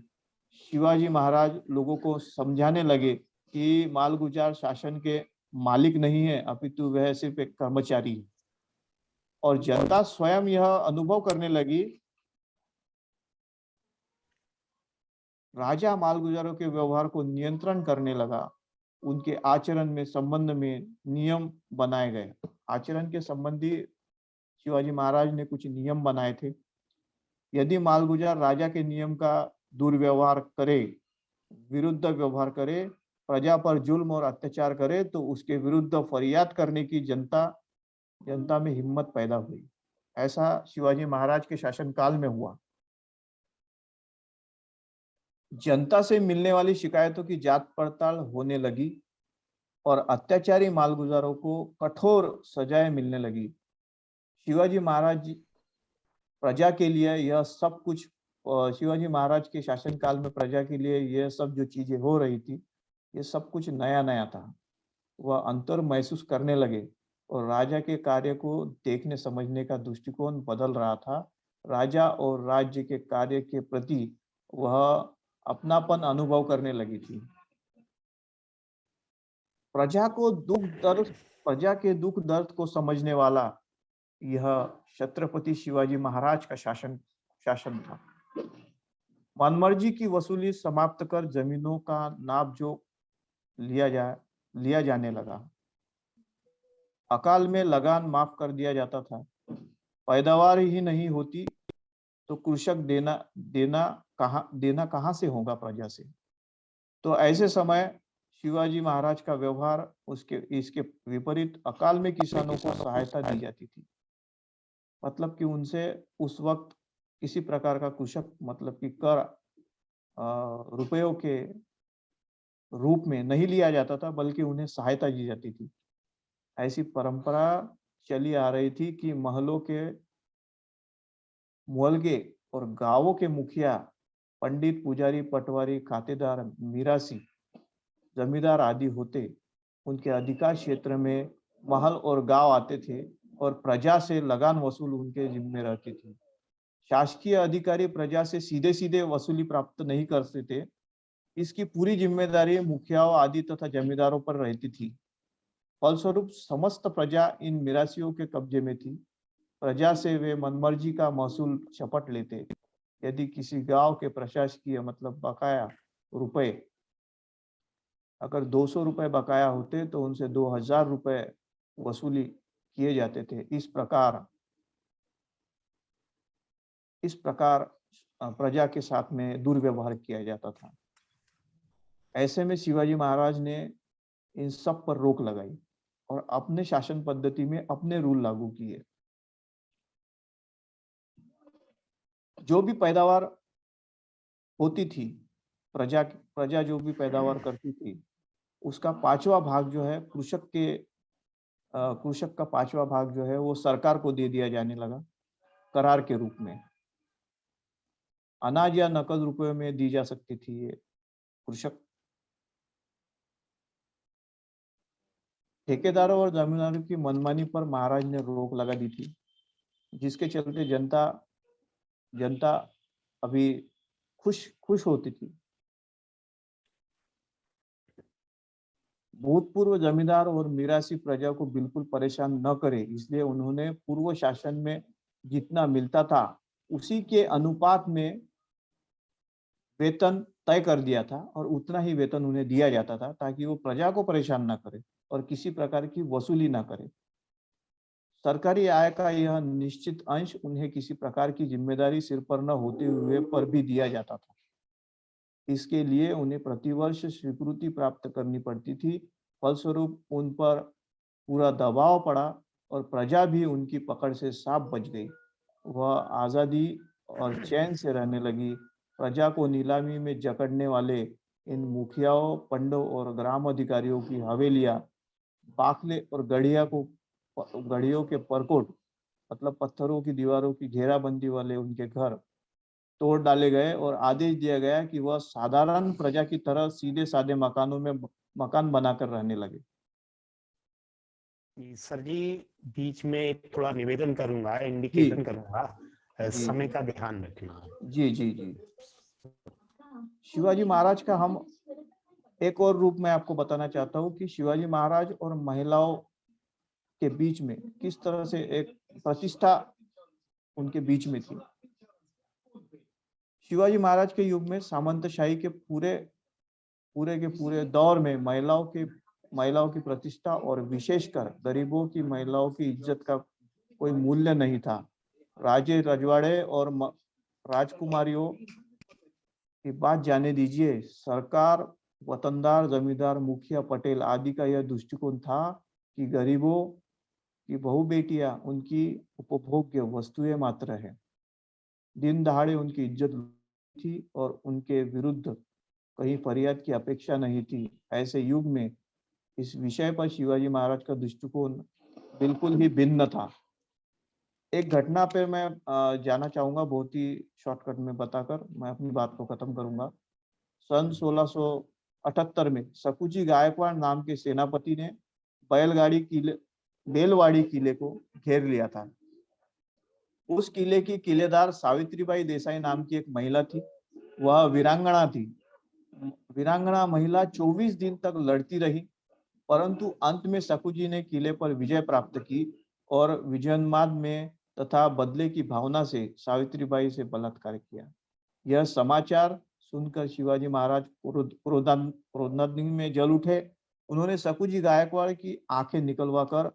शिवाजी महाराज लोगों को समझाने लगे कि मालगुजार शासन के मालिक नहीं है, अपितु वह सिर्फ एक कर्मचारी है। और जनता स्वयं यह अनुभव करने लगी। राजा मालगुजारों के व्यवहार को नियंत्रण करने लगा। उनके आचरण में संबंध में नियम बनाए गए। आचरण के संबंधी शिवाजी महाराज ने कुछ नियम बनाए थे। यदि मालगुजार राजा के नियम का दुर्व्यवहार करे, विरुद्ध व्यवहार करे, प्रजा पर जुल्म और अत्याचार करे, तो उसके विरुद्ध फरियाद करने की जनता में हिम्मत पैदा हुई। ऐसा शिवाजी महाराज के शासनकाल में हुआ। जनता से मिलने वाली शिकायतों की जांच पड़ताल होने लगी और अत्याचारी मालगुजारों को कठोर सजाएं मिलने लगी। शिवाजी महाराज प्रजा के लिए यह सब कुछ, शिवाजी महाराज के शासनकाल में प्रजा के लिए यह सब जो चीजें हो रही थी, ये सब कुछ नया नया था। वह अंतर महसूस करने लगे और राजा के कार्य को देखने समझने का दृष्टिकोण बदल रहा था। राजा और राज्य के कार्य के प्रति वह अपनापन अनुभव करने लगी थी। प्रजा के दुख दर्द को समझने वाला यह छत्रपति शिवाजी महाराज का शासन था। मनमर्जी की वसूली समाप्त कर जमीनों का नापजोख लिया जाने लगा। अकाल में लगान माफ कर दिया जाता था। पैदावार ही नहीं होती तो कृषक देना कहां से होगा प्रजा से। तो ऐसे समय शिवाजी महाराज का व्यवहार इसके विपरीत अकाल में किसानों को सहायता दी जाती थी। मतलब कि उनसे उस वक्त किसी प्रकार का कृषक मतलब कि कर रुपयों के रूप में नहीं लिया जाता था, बल्कि उन्हें सहायता दी जाती थी। ऐसी परंपरा चली आ रही थी कि महलों के मुअल्गे और गांवों के मुखिया, पंडित, पुजारी, पटवारी, खातेदार, मिरासी, जमींदार आदि होते, उनके अधिकार क्षेत्र में महल और गांव आते थे और प्रजा से लगान वसूल उनके जिम्मे रहती थी। शासकीय अधिकारी प्रजा से सीधे सीधे वसूली प्राप्त नहीं करते थे। इसकी पूरी जिम्मेदारी मुखियाओं आदि तथा जमींदारों पर रहती थी। फलस्वरूप समस्त प्रजा इन मिरासियों के कब्जे में थी। प्रजा से वे मनमर्जी का महसूल चपट लेते। यदि किसी गांव के प्रशासकीय मतलब बकाया रुपए अगर 200 रुपए बकाया होते तो उनसे 2000 रुपए वसूली किए जाते थे। इस प्रकार प्रजा के साथ में दुर्व्यवहार किया जाता था। ऐसे में शिवाजी महाराज ने इन सब पर रोक लगाई और अपने शासन पद्धति में अपने रूल लागू किए। जो भी पैदावार होती थी, प्रजा जो भी पैदावार करती थी, उसका 5वां भाग जो है कृषक का 5वां भाग जो है वो सरकार को दे दिया जाने लगा करार के रूप में। अनाज या नकद रुपयों में दी जा सकती थी ये कृषक। ठेकेदारों और जमींदारों की मनमानी पर महाराज ने रोक लगा दी थी, जिसके चलते जनता अभी खुश होती थी। भूतपूर्व जमींदार और मिरासी प्रजा को बिल्कुल परेशान न करे, इसलिए उन्होंने पूर्व शासन में जितना मिलता था उसी के अनुपात में वेतन तय कर दिया था और उतना ही वेतन उन्हें दिया जाता था, ताकि वो प्रजा को परेशान ना करे और किसी प्रकार की वसूली ना करे। सरकारी आय का यह निश्चित अंश उन्हें किसी प्रकार की जिम्मेदारी सिर पर न होते हुए पर भी दिया जाता था। इसके लिए उन्हें प्रतिवर्ष स्वीकृति प्राप्त करनी पड़ती थी। फलस्वरूप उन पर पूरा दबाव पड़ा और प्रजा भी उनकी पकड़ से साफ बच गई। वह आजादी और चैन से रहने लगी। प्रजा को नीलामी में जकड़ने वाले इन मुखियाओं, पंडों और ग्राम अधिकारियों की हवेलियां, बाखले और गढ़ियों के परकोट, मतलब पत्थरों की दीवारों की घेराबंदी वाले उनके घर तोड़ डाले गए और आदेश दिया गया कि वह साधारण प्रजा की तरह सीधे साधे मकानों में मकान बनाकर रहने लगे। सर जी, बीच में थोड़ा निवेदन करूंगा, इंडिकेशन करूंगा, समय का ध्यान रखना। जी जी जी। शिवाजी महाराज का हम एक और रूप में आपको बताना चाहता हूँ कि शिवाजी महाराज और महिलाओं के बीच में किस तरह से एक प्रतिष्ठा उनके बीच में थी। शिवाजी महाराज के युग में सामंतशाही के पूरे दौर में महिलाओं की प्रतिष्ठा और विशेषकर गरीबों की महिलाओं की इज्जत का कोई मूल्य नहीं था। राजे रजवाड़े और राजकुमारियों की बात जाने दीजिए। सरकार, वतनदार, जमींदार, मुखिया, पटेल आदि का यह दृष्टिकोण था कि गरीबों की बहु बेटियां उनकी उपभोग्य वस्तुएं मात्र है। दिन दहाड़े उनकी इज्जत थी और उनके विरुद्ध कहीं फरियाद की अपेक्षा नहीं थी। ऐसे युग में इस विषय पर शिवाजी महाराज का दृष्टिकोण बिल्कुल ही भिन्न था। एक घटना पे मैं जाना चाहूंगा, बहुत ही शॉर्टकट में बताकर मैं अपनी बात को खत्म करूंगा। सन 1678 में सकुजी गायकवाड़ नाम के सेनापति ने बेलवाड़ी किले को घेर लिया था। उस किले की किलेदार सावित्रीबाई देसाई नाम की एक महिला थी। वह वीरांगना थी। वीरांगना महिला 24 दिन तक लड़ती रही, परंतु अंत में सकुजी ने किले पर विजय प्राप्त की और विजयोन्माद में तथा बदले की भावना से सावित्रीबाई से बलात्कार किया। यह समाचार सुनकर शिवाजी महाराज क्रोधाग्नि में जल उठे। उन्होंने सकुजी गायकवाड़ की आंखें निकलवाकर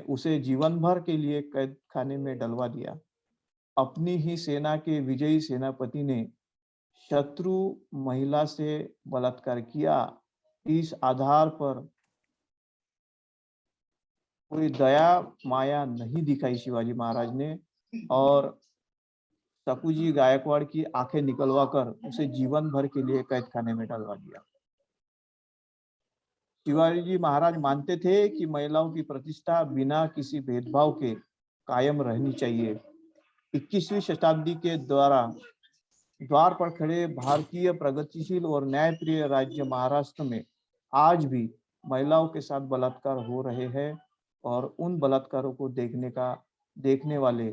उसे जीवन भर के लिए कैद खाने में डलवा दिया। अपनी ही सेना के विजयी सेनापति ने शत्रु महिला से बलात्कार किया। इस आधार पर कोई दया माया नहीं दिखाई शिवाजी महाराज ने और सकुजी गायकवाड़ की आंखें निकलवाकर उसे जीवन भर के लिए कैद खाने में डलवा दिया। शिवाजी महाराज मानते थे कि महिलाओं की प्रतिष्ठा बिना किसी भेदभाव के कायम रहनी चाहिए। 21वीं शताब्दी के द्वार पर खड़े भारतीय प्रगतिशील और न्यायप्रिय राज्य महाराष्ट्र में आज भी महिलाओं के साथ बलात्कार हो रहे हैं और उन बलात्कारों को देखने वाले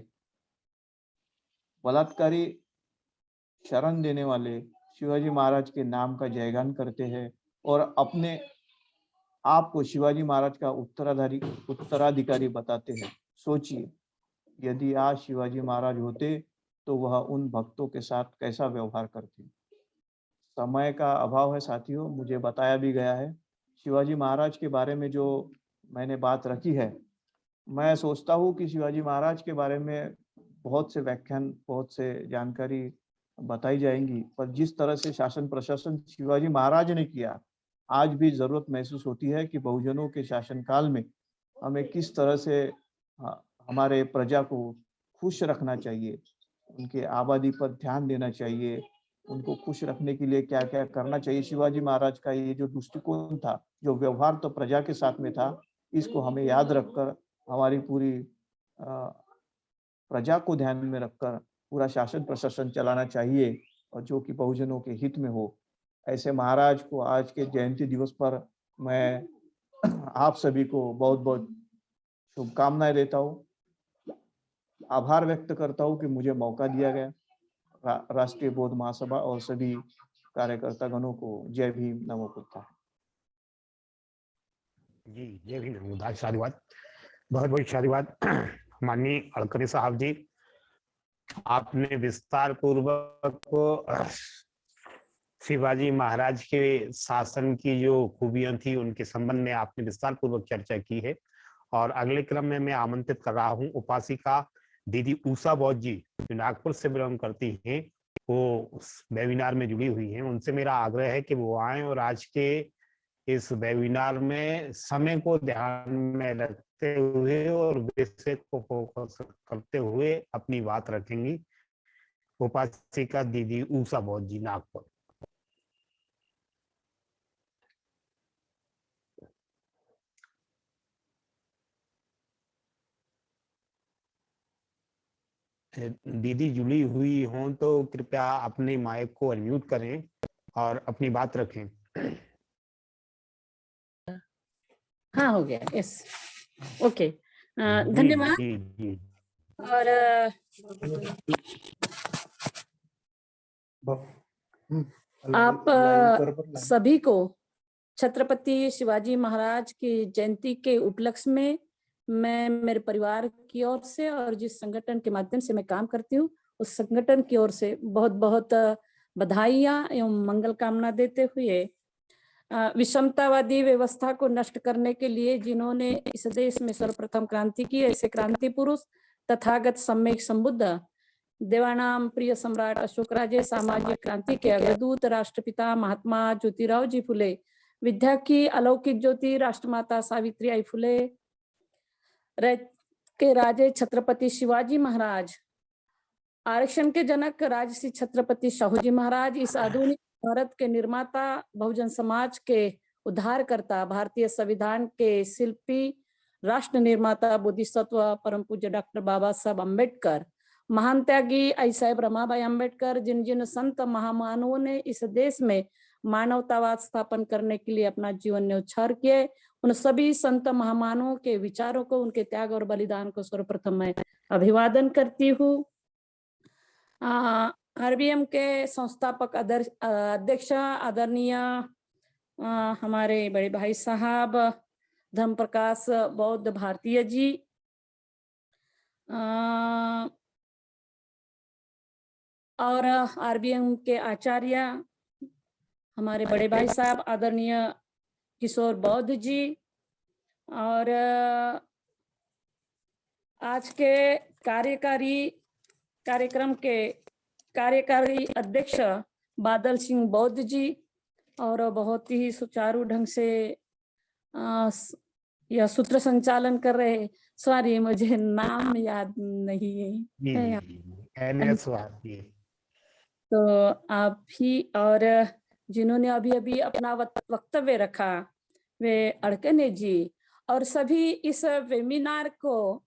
बलात्कारी शरण देने वाले शिवाजी महाराज के नाम का जयगान करते हैं और अपने आप को शिवाजी महाराज का उत्तराधिकारी बताते हैं। सोचिए, यदि आज शिवाजी महाराज होते तो वह उन भक्तों के साथ कैसा व्यवहार करते। समय का अभाव है साथियों, मुझे बताया भी गया है। शिवाजी महाराज के बारे में जो मैंने बात रखी है, मैं सोचता हूँ कि शिवाजी महाराज के बारे में बहुत से व्याख्यान, बहुत से जानकारी बताई जाएंगी, पर जिस तरह से शासन प्रशासन शिवाजी महाराज ने किया, आज भी जरूरत महसूस होती है कि बहुजनों के शासनकाल में हमें किस तरह से हमारे प्रजा को खुश रखना चाहिए, उनके आबादी पर ध्यान देना चाहिए, उनको खुश रखने के लिए क्या क्या करना चाहिए। शिवाजी महाराज का ये जो दृष्टिकोण था, जो व्यवहार तो प्रजा के साथ में था, इसको हमें याद रखकर हमारी पूरी प्रजा को ध्यान में रखकर पूरा शासन प्रशासन चलाना चाहिए और जो कि बहुजनों के हित में हो। ऐसे महाराज को आज के जयंती दिवस पर मैं आप सभी को बहुत बहुत शुभकामनाएं देता हूँ। आभार व्यक्त करता हूँ कि मुझे मौका दिया गया। राष्ट्रीय बौद्ध महासभा और सभी कार्यकर्ता गणों को जय भीम, नमो बुद्धाय। जी, जय भीम, नमो बुद्धाय। साधुवाद, बहुत बहुत साधुवाद। माननीय अड़करे साहब जी, आपने विस्तार पूर्वक शिवाजी महाराज के शासन की जो खूबियां थी उनके संबंध में आपने विस्तार पूर्वक चर्चा की है। और अगले क्रम में मैं आमंत्रित कर रहा हूं उपासिका दीदी उषा बौद्ध जी, जो नागपुर से बिलोंग करती हैं, वो उस वेबिनार में जुड़ी हुई हैं। उनसे मेरा आग्रह है कि वो आए और आज के इस वेबिनार में समय को ध्यान में रखते हुए और विषय को फोकस करते हुए अपनी बात रखेंगी। उपासिका दीदी उषा बौद्ध जी, नागपुर। दीदी जुड़ी हुई हों तो कृपया अपने माइक को अनम्यूट करें और अपनी बात रखें। हाँ, हो गया। यस, ओके, धन्यवाद। जी जी। और आप सभी को छत्रपति शिवाजी महाराज की जयंती के उपलक्ष्य में मैं मेरे परिवार की ओर से और जिस संगठन के माध्यम से मैं काम करती हूँ उस संगठन की ओर से बहुत बहुत बधाइयाँ एवं मंगल कामना देते हुए विषमतावादी व्यवस्था को नष्ट करने के लिए जिन्होंने इस देश में सर्वप्रथम क्रांति की, ऐसे क्रांति पुरुष तथागत सम्यक संबुद्ध देवानाम प्रिय सम्राट अशोक राजे सामाजिक क्रांति के अग्रदूत राष्ट्रपिता महात्मा ज्योतिराव जी फुले, विद्या की अलौकिक ज्योति राष्ट्रमाता सावित्रीबाई फुले के राजे छत्रपति शिवाजी महाराज, आरक्षण के जनक राजश्री छत्रपति शाहू जी महाराज, इस आधुनिक भारत के निर्माता, बहुजन समाज के उद्धारकर्ता, भारतीय संविधान के शिल्पी, राष्ट्र निर्माता बोधिसत्व परम पूज्य डॉक्टर बाबा साहब अम्बेडकर, महान त्यागी आई साहेब रमाबाई अम्बेडकर, जिन जिन संत महामानवों ने इस देश में मानवतावाद स्थापन करने के लिए अपना जीवन न्यौछावर किए, उन सभी संत महामानवों के विचारों को, उनके त्याग और बलिदान को सर्वप्रथम मैं अभिवादन करती हूँ। आरबीएम के संस्थापक अध्यक्ष आदरणीय हमारे बड़े भाई साहब धर्म प्रकाश बौद्ध भारतीय जी, और आरबीएम के आचार्य हमारे बड़े भाई साहब आदरणीय किशोर बौद्ध जी, और आज के कार्यक्रम के कार्यकारी अध्यक्ष बादल सिंह बौद्ध जी, और बहुत ही सुचारू ढंग से यह सूत्र संचालन कर रहे, सॉरी मुझे नाम याद नहीं है, तो आप भी, और जिन्होंने अभी अभी अपना वक्तव्य रखा वे अड़कने जी, और सभी इस वेबिनार को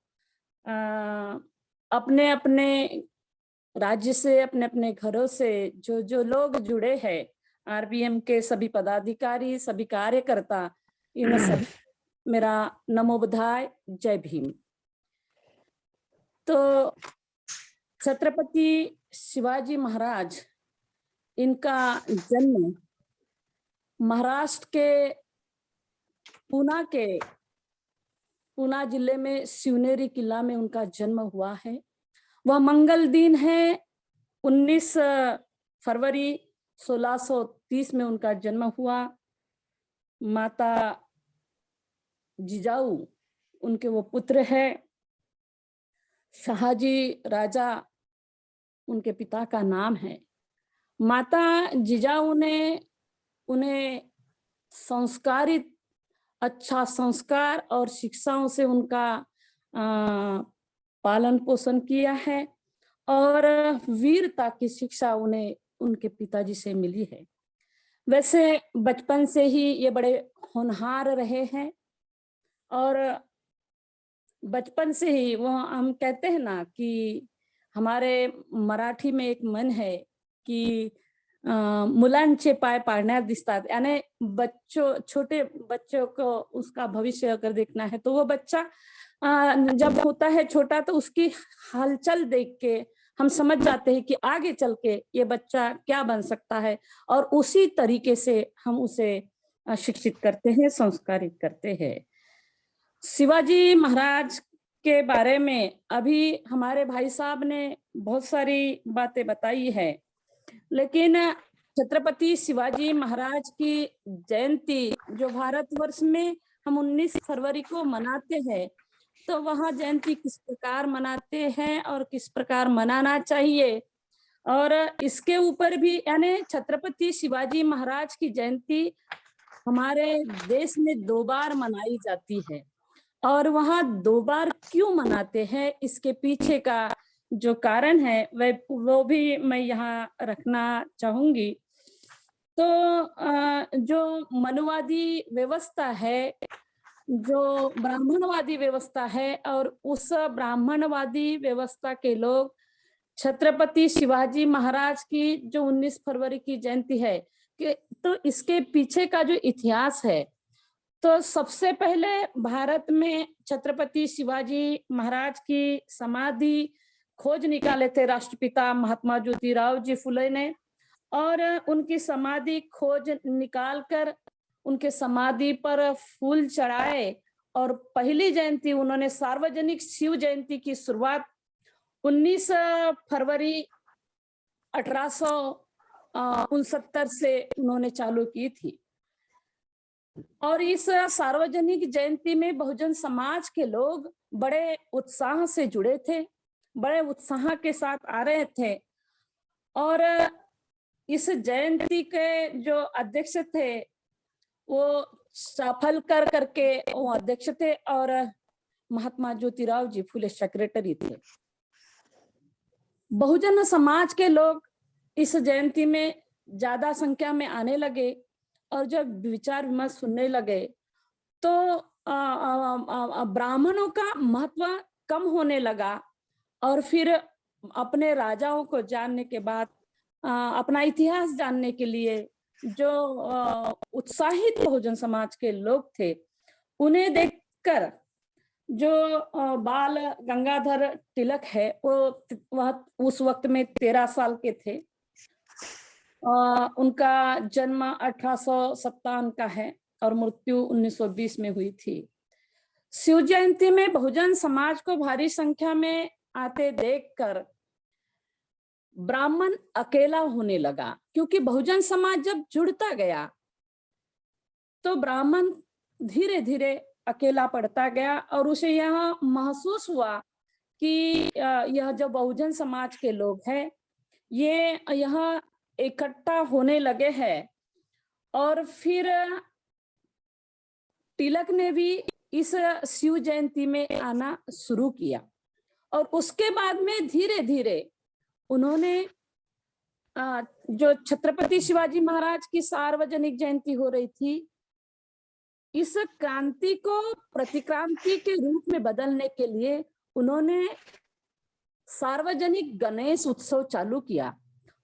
अपने अपने राज्य से, अपने अपने घरों से जो लोग जुड़े हैं, आरबीएम के सभी पदाधिकारी, सभी कार्यकर्ता, इन सभी मेरा नमो बुद्धाय, जय भीम। तो छत्रपति शिवाजी महाराज, इनका जन्म महाराष्ट्र के पूना जिले में शिवनेरी किला में उनका जन्म हुआ है। वह मंगल दिन है, 19 फरवरी 1630 में उनका जन्म हुआ। माता जिजाऊ उनके वो पुत्र है। शाहजी राजा उनके पिता का नाम है। माता जिजाऊ ने उन्हें संस्कारित, अच्छा संस्कार और शिक्षाओं से उनका पालन पोषण किया है, और वीरता की शिक्षा उन्हें उनके पिताजी से मिली है। वैसे बचपन से ही ये बड़े होनहार रहे हैं, और बचपन से ही वो, हम कहते हैं ना कि हमारे मराठी में एक मन है कि मुलांचे पाय पाळण्यात दिसतात, यानी छोटे बच्चों को उसका भविष्य अगर देखना है तो वो बच्चा जब होता है छोटा तो उसकी हलचल देख के हम समझ जाते हैं कि आगे चल के ये बच्चा क्या बन सकता है, और उसी तरीके से हम उसे शिक्षित करते हैं, संस्कारित करते हैं। शिवाजी महाराज के बारे में अभी हमारे भाई साहब ने बहुत सारी बातें बताई है, लेकिन छत्रपति शिवाजी महाराज की जयंती जो भारतवर्ष में हम 19 फरवरी को मनाते हैं, तो वह जयंती किस प्रकार मनाते हैं और किस प्रकार मनाना चाहिए, और इसके ऊपर भी, यानी छत्रपति शिवाजी महाराज की जयंती हमारे देश में 2 बार मनाई जाती है, और वहाँ 2 बार क्यों मनाते हैं, इसके पीछे का जो कारण है वो भी मैं यहाँ रखना चाहूंगी। तो जो मनुवादी व्यवस्था है, जो ब्राह्मणवादी व्यवस्था है, और उस ब्राह्मणवादी व्यवस्था के लोग छत्रपति शिवाजी महाराज की जो 19 फरवरी की जयंती है, कि तो इसके पीछे का जो इतिहास है, तो सबसे पहले भारत में छत्रपति शिवाजी महाराज की समाधि खोज निकाले थे राष्ट्रपिता महात्मा ज्योतिराव जी फुले ने, और उनकी समाधि खोज निकालकर उनके समाधि पर फूल चढ़ाए, और पहली जयंती उन्होंने सार्वजनिक शिव जयंती की शुरुआत 19 फरवरी 1869 से उन्होंने चालू की थी। और इस सार्वजनिक जयंती में बहुजन समाज के लोग बड़े उत्साह से जुड़े थे, बड़े उत्साह के साथ आ रहे थे, और इस जयंती के जो अध्यक्ष थे वो सफल करके वो अध्यक्ष थे, और महात्मा ज्योतिराव जी फुले सेक्रेटरी थे। बहुजन समाज के लोग इस जयंती में ज्यादा संख्या में आने लगे, और जब विचार विमर्श सुनने लगे तो ब्राह्मणों का महत्व कम होने लगा, और फिर अपने राजाओं को जानने के बाद, अपना इतिहास जानने के लिए जो उत्साहित बहुजन समाज के लोग थे, उन्हें देखकर जो बाल गंगाधर तिलक है, वह उस वक्त में 13 साल के थे। उनका जन्म 1857 का है और मृत्यु 1920 में हुई थी। शिव जयंती में बहुजन समाज को भारी संख्या में आते देखकर ब्राह्मण अकेला होने लगा, क्योंकि बहुजन समाज जब जुड़ता गया तो ब्राह्मण धीरे धीरे अकेला पड़ता गया, और उसे यह महसूस हुआ कि यह जो बहुजन समाज के लोग हैं ये यहाँ इकट्ठा होने लगे हैं। और फिर तिलक ने भी इस शिव जयंती में आना शुरू किया, और उसके बाद में धीरे धीरे उन्होंने जो छत्रपति शिवाजी महाराज की सार्वजनिक जयंती हो रही थी, इस क्रांति को प्रतिक्रांति के रूप में बदलने के लिए उन्होंने सार्वजनिक गणेश उत्सव चालू किया।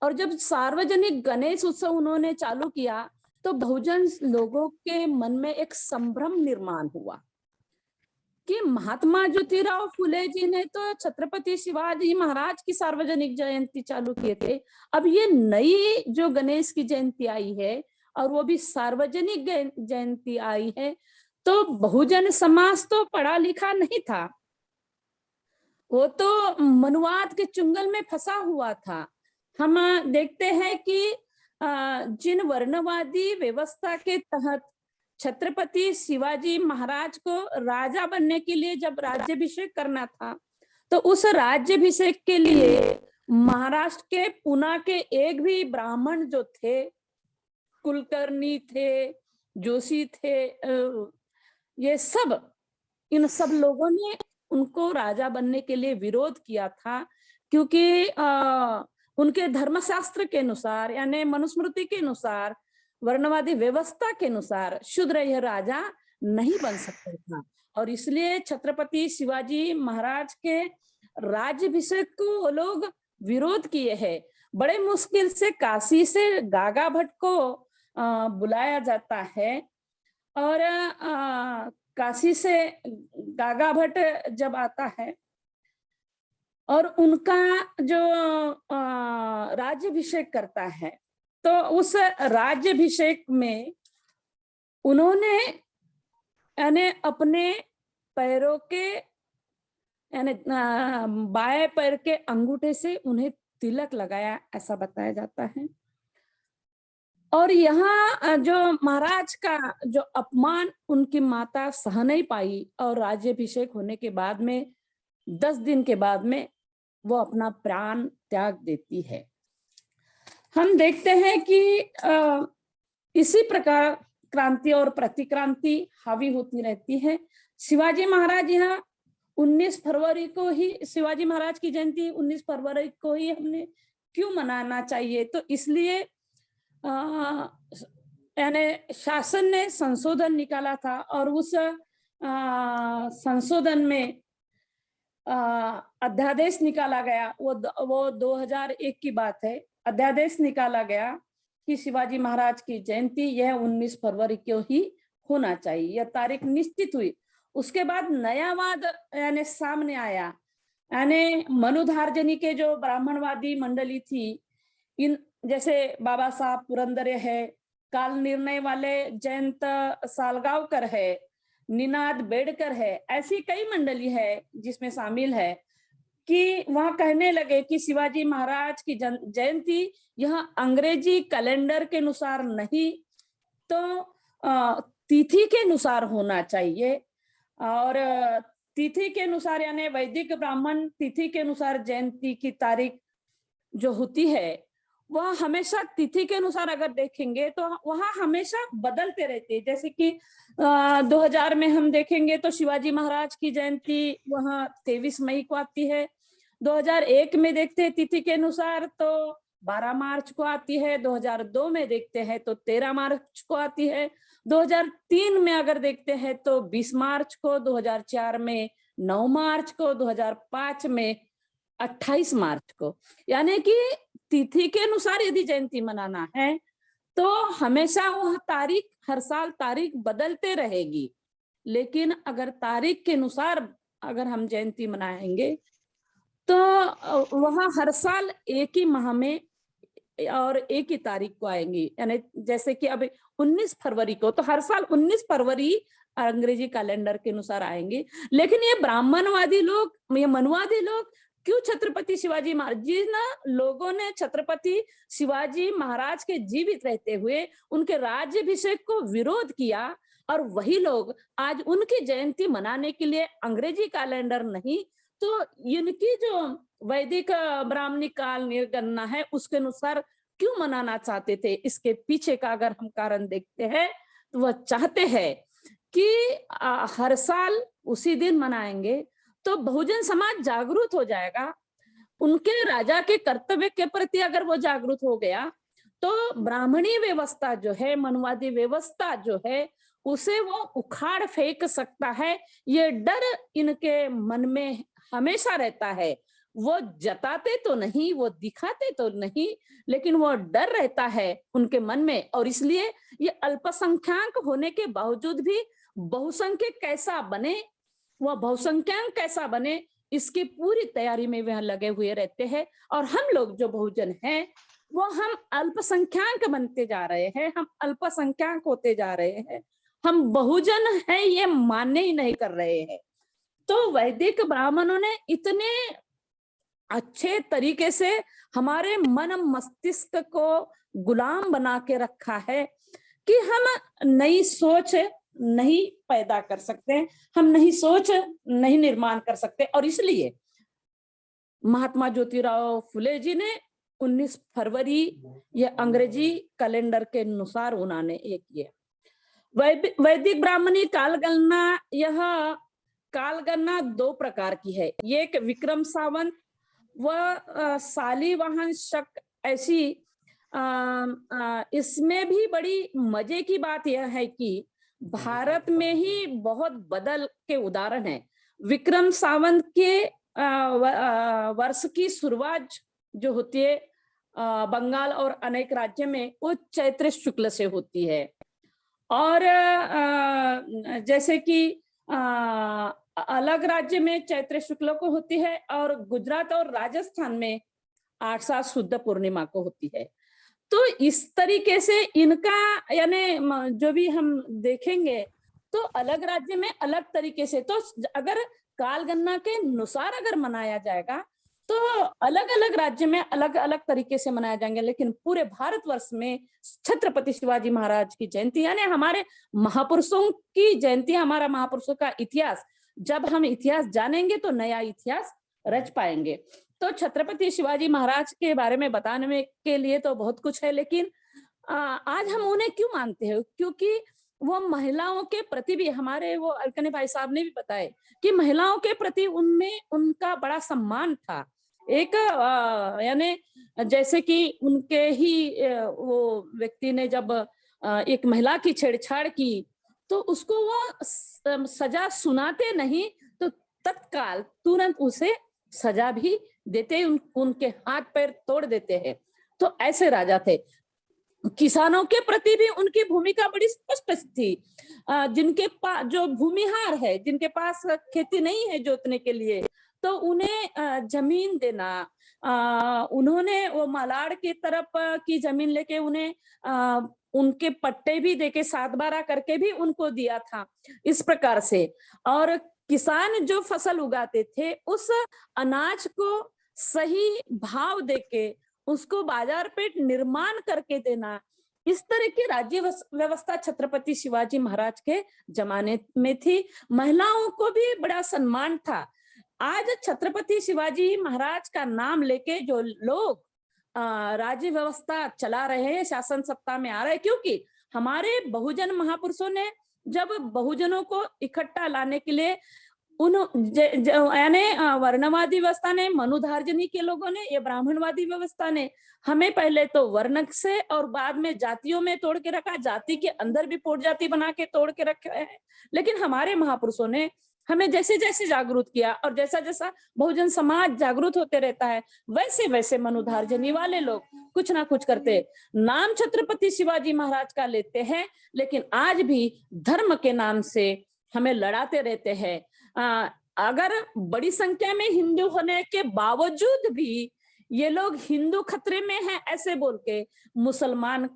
और जब सार्वजनिक गणेश उत्सव उन्होंने चालू किया तो बहुजन लोगों के मन में एक संभ्रम निर्माण हुआ कि महात्मा ज्योतिराव फुले जी ने तो छत्रपति शिवाजी महाराज की सार्वजनिक जयंती चालू किए थे, अब ये नई जो गणेश की जयंती आई है और वो भी सार्वजनिक जयंती आई है, तो बहुजन समाज तो पढ़ा लिखा नहीं था, वो तो मनुवाद के चुंगल में फंसा हुआ था। हम देखते हैं कि जिन वर्णवादी व्यवस्था के तहत छत्रपति शिवाजी महाराज को राजा बनने के लिए जब राज्याभिषेक करना था, तो उस राज्याभिषेक के लिए महाराष्ट्र के पुणे के एक भी ब्राह्मण जो थे, कुलकर्णी थे, जोशी थे, ये सब, इन सब लोगों ने उनको राजा बनने के लिए विरोध किया था, क्योंकि उनके धर्मशास्त्र के अनुसार यानी मनुस्मृति के अनुसार, वर्णवादी व्यवस्था के अनुसार शूद्र यह राजा नहीं बन सकता था। और इसलिए छत्रपति शिवाजी महाराज के राज्याभिषेक को वो लोग विरोध किए हैं। बड़े मुश्किल से काशी से गागा भट्ट को बुलाया जाता है, और काशी से गागा भट्ट जब आता है और उनका जो राज्याभिषेक करता है, तो उस राज्याभिषेक में उन्होंने यानी अपने पैरों के यानी बाएं पैर के अंगूठे से उन्हें तिलक लगाया, ऐसा बताया जाता है। और यहाँ जो महाराज का जो अपमान उनकी माता सह नहीं पाई और राज्याभिषेक होने के बाद में 10 दिन के बाद में वो अपना प्राण त्याग देती है। हम देखते हैं कि इसी प्रकार क्रांति और प्रतिक्रांति हावी होती रहती है। शिवाजी महाराज यहाँ 19 फरवरी को ही, शिवाजी महाराज की जयंती 19 फरवरी को ही हमने क्यों मनाना चाहिए? तो इसलिए यानी शासन ने संशोधन निकाला था और उस संशोधन में अध्यादेश निकाला गया। वो 2001 की बात है। अध्यादेश निकाला गया कि शिवाजी महाराज की जयंती यह 19 फरवरी को ही होना चाहिए, यह तारीख निश्चित हुई। उसके बाद नया वाद यानी सामने आया, यानी मनुधार्जनी के जो ब्राह्मणवादी मंडली थी, इन जैसे बाबा साहब पुरंदरे है, काल निर्णय वाले जयंत सालगांवकर है, निनाद बेड़कर है, ऐसी कई मंडली है जिसमें शामिल है कि वहां कहने लगे कि शिवाजी महाराज की जयंती यह अंग्रेजी कैलेंडर के अनुसार नहीं तो तिथि के अनुसार होना चाहिए। और तिथि के अनुसार यानी वैदिक ब्राह्मण तिथि के अनुसार जयंती की तारीख जो होती है वह हमेशा तिथि के अनुसार अगर देखेंगे तो वहां हमेशा बदलते रहते हैं। जैसे कि 2000 में हम देखेंगे तो शिवाजी महाराज की जयंती वहां 23 मई को आती है। 2001 में देखते हैं तिथि के अनुसार तो 12 मार्च को आती है। 2002 में देखते हैं तो 13 मार्च को आती है। 2003 में अगर देखते हैं तो 20 मार्च को, 2004 में 9 मार्च को, 2005 में 28 मार्च को। यानी कि तिथि के अनुसार यदि जयंती मनाना है तो हमेशा वह तारीख, हर साल तारीख बदलते रहेगी। लेकिन अगर तारीख के अनुसार अगर हम जयंती मनाएंगे तो वह हर साल एक ही माह में और एक ही तारीख को आएंगी। यानी जैसे कि अब 19 फरवरी को, तो हर साल 19 फरवरी अंग्रेजी कैलेंडर के अनुसार आएंगे। लेकिन ये ब्राह्मणवादी लोग, ये मनुवादी लोग क्यों छत्रपति शिवाजी महाराज, जिन लोगों ने छत्रपति शिवाजी महाराज के जीवित रहते हुए उनके राज्याभिषेक को विरोध किया, और वही लोग आज उनकी जयंती मनाने के लिए अंग्रेजी कैलेंडर नहीं तो इनकी जो वैदिक ब्राह्मणी काल निर्गणना है उसके अनुसार क्यों मनाना चाहते थे? इसके पीछे का अगर हम कारण देखते हैं तो वह चाहते हैं कि हर साल उसी दिन मनाएंगे तो बहुजन समाज जागरूक हो जाएगा। उनके राजा के कर्तव्य के प्रति अगर वो जागरूक हो गया तो ब्राह्मणी व्यवस्था जो है, मनुवादी व्यवस्था जो है, उसे वो उखाड़ फेंक सकता है। ये डर इनके मन में हमेशा रहता है। वो जताते तो नहीं, वो दिखाते तो नहीं, लेकिन वो डर रहता है उनके मन में। और इसलिए ये अल्पसंख्यक होने के बावजूद भी बहुसंख्यक कैसा बने, वह बहुसंख्यक कैसा बने, इसकी पूरी तैयारी में वह लगे हुए रहते हैं। और हम लोग जो बहुजन हैं वो हम अल्पसंख्यक बनते जा रहे हैं, हम अल्पसंख्यक होते जा रहे हैं, हम बहुजन हैं ये मानने ही नहीं कर रहे हैं। तो वैदिक ब्राह्मणों ने इतने अच्छे तरीके से हमारे मन मस्तिष्क को गुलाम बना के रखा है कि हम नई सोच नहीं पैदा कर सकते, हम नई सोच नहीं निर्माण कर सकते। और इसलिए महात्मा ज्योतिराव फुले जी ने 19 फरवरी ये अंग्रेजी कैलेंडर के अनुसार उन्होंने ये किया। वैदिक ब्राह्मणी कालगणना, यह कालगणना 2 प्रकार की है। एक विक्रम संवत व शालिवाहन शक ऐसी। इसमें भी बड़ी मजे की बात यह है कि भारत में ही बहुत बदल के उदाहरण है। विक्रम संवत के वर्ष की शुरुआत जो होती है बंगाल और अनेक राज्य में वो चैत्र शुक्ल से होती है। और जैसे कि अलग राज्य में चैत्र शुक्ल को होती है और गुजरात और राजस्थान में आषाढ़ शुद्ध पूर्णिमा को होती है। तो इस तरीके से इनका यानी जो भी हम देखेंगे तो अलग राज्य में अलग तरीके से, तो अगर काल गणना के अनुसार अगर मनाया जाएगा तो अलग अलग राज्य में अलग अलग तरीके से मनाए जाएंगे, लेकिन पूरे भारतवर्ष में छत्रपति शिवाजी महाराज की जयंती यानी हमारे महापुरुषों की जयंती, हमारा महापुरुषों का इतिहास, जब हम इतिहास जानेंगे तो नया इतिहास रच पाएंगे। तो छत्रपति शिवाजी महाराज के बारे में बताने में के लिए तो बहुत कुछ है, लेकिन आज हम उन्हें क्यों मानते हैं? क्योंकि वो महिलाओं के प्रति भी, हमारे वो अलकने भाई साहब ने भी बताया कि महिलाओं के प्रति उनमें उनका बड़ा सम्मान था। एक यानी जैसे कि उनके ही वो व्यक्ति ने जब एक महिला की छेड़छाड़ की तो उसको वो सजा सुनाते नहीं तो तत्काल तुरंत उसे सजा भी देते, उनके हाथ पैर तोड़ देते हैं। तो ऐसे राजा थे। किसानों के प्रति भी उनकी भूमिका बड़ी स्पष्ट थी। जिनके पास जो भूमिहार है, जिनके पास खेती नहीं है जोतने के लिए, तो उन्हें जमीन देना, उन्होंने वो मालाड़ की तरफ की जमीन लेके उन्हें उनके पट्टे भी देके 7/12 करके भी उनको दिया था, इस प्रकार से। और किसान जो फसल उगाते थे उस अनाज को सही भाव देके उसको बाजार पेट निर्माण करके देना, इस तरह की राज्य व्यवस्था छत्रपति शिवाजी महाराज के जमाने में थी। महिलाओं को भी बड़ा सम्मान था। आज छत्रपति शिवाजी महाराज का नाम लेके जो लोग राज्य व्यवस्था चला रहे हैं, शासन सत्ता में आ रहे हैं, क्योंकि हमारे बहुजन महापुरुषों ने जब बहुजनों को इकट्ठा लाने के लिए यानी वर्णवादी व्यवस्था ने, मनुधार्जनी के लोगों ने, ये ब्राह्मणवादी व्यवस्था ने हमें पहले तो वर्ण से और बाद में जातियों में तोड़ के रखा, जाति के अंदर भी पोट जाति बना के तोड़ के रखे है। लेकिन हमारे महापुरुषों ने हमें जैसे जैसे जागरूक किया और जैसा जैसा बहुजन समाज जागरूक होते रहता है, वैसे वैसे मनुधार्जनी वाले लोग कुछ ना कुछ करते। नाम छत्रपति शिवाजी महाराज का लेते हैं, लेकिन आज भी धर्म के नाम से हमें लड़ाते रहते हैं। अगर बड़ी संख्या में हिंदू होने के बावजूद भी ये लोग हिंदू खतरे में हैं ऐसे बोल के मुसलमान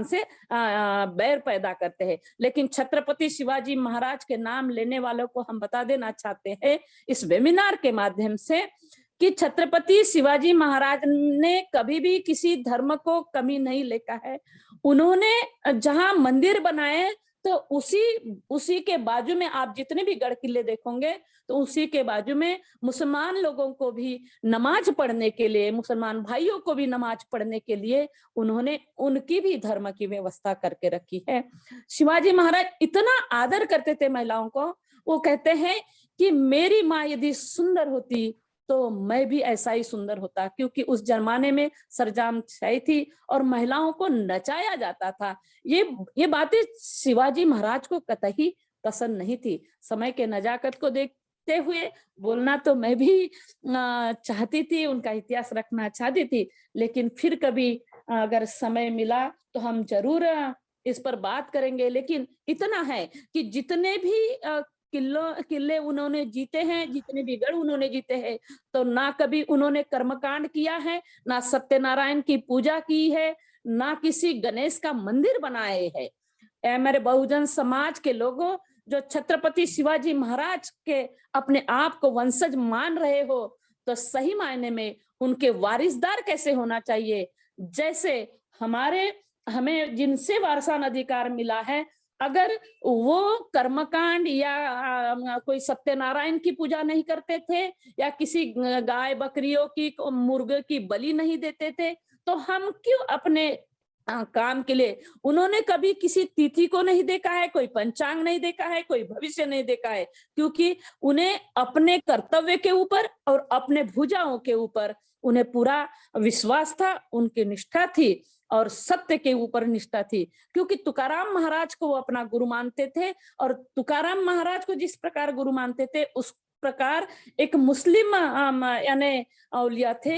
से बैर पैदा करते हैं। लेकिन छत्रपति शिवाजी महाराज के नाम लेने वालों को हम बता देना चाहते हैं इस वेबिनार के माध्यम से कि छत्रपति शिवाजी महाराज ने कभी भी किसी धर्म को कमी नहीं लेखा है। उन्होंने जहां मंदिर बनाए तो उसी के बाजू में आप जितने भी गढ़ किले देखोगे तो उसी के बाजू में मुसलमान लोगों को भी नमाज पढ़ने के लिए, मुसलमान भाइयों को भी नमाज पढ़ने के लिए उन्होंने उनकी भी धर्म की व्यवस्था करके रखी है। शिवाजी महाराज इतना आदर करते थे महिलाओं को, वो कहते हैं कि मेरी माँ यदि सुंदर होती तो मैं भी ऐसा ही सुंदर होता, क्योंकि उस जमाने में सरंजाम छाई थी और महिलाओं को नचाया जाता था। ये बातें शिवाजी महाराज को कतई पसंद नहीं थी। समय के नजाकत को देखते हुए बोलना तो मैं भी चाहती थी, उनका इतिहास रखना चाहती थी, लेकिन फिर कभी अगर समय मिला तो हम जरूर इस पर बात करेंगे। लेकिन इतना है कि जितने भी किले उन्होंने जीते हैं, जितने भी गढ़ उन्होंने जीते हैं, तो ना कभी उन्होंने कर्मकांड किया है, ना सत्यनारायण की पूजा की है, ना किसी गणेश का मंदिर बनाए है। मेरे बहुजन समाज के लोगों, जो छत्रपति शिवाजी महाराज के अपने आप को वंशज मान रहे हो, तो सही मायने में उनके वारिसदार कैसे होना चाहिए। जैसे हमें जिनसे वारसान अधिकार मिला है, अगर वो कर्मकांड या कोई सत्यनारायण की पूजा नहीं करते थे या किसी गाय बकरियों की मुर्गे की बलि नहीं देते थे, तो हम क्यों अपने काम के लिए, उन्होंने कभी किसी तिथि को नहीं देखा है, कोई पंचांग नहीं देखा है, कोई भविष्य नहीं देखा है, क्योंकि उन्हें अपने कर्तव्य के ऊपर और अपने भुजाओं के ऊपर उन्हें पूरा विश्वास था, उनकी निष्ठा थी और सत्य के ऊपर निष्ठा थी। क्योंकि तुकाराम महाराज को वो अपना गुरु मानते थे और तुकाराम महाराज को जिस प्रकार गुरु मानते थे प्रकार एक मुस्लिम यानी औलिया थे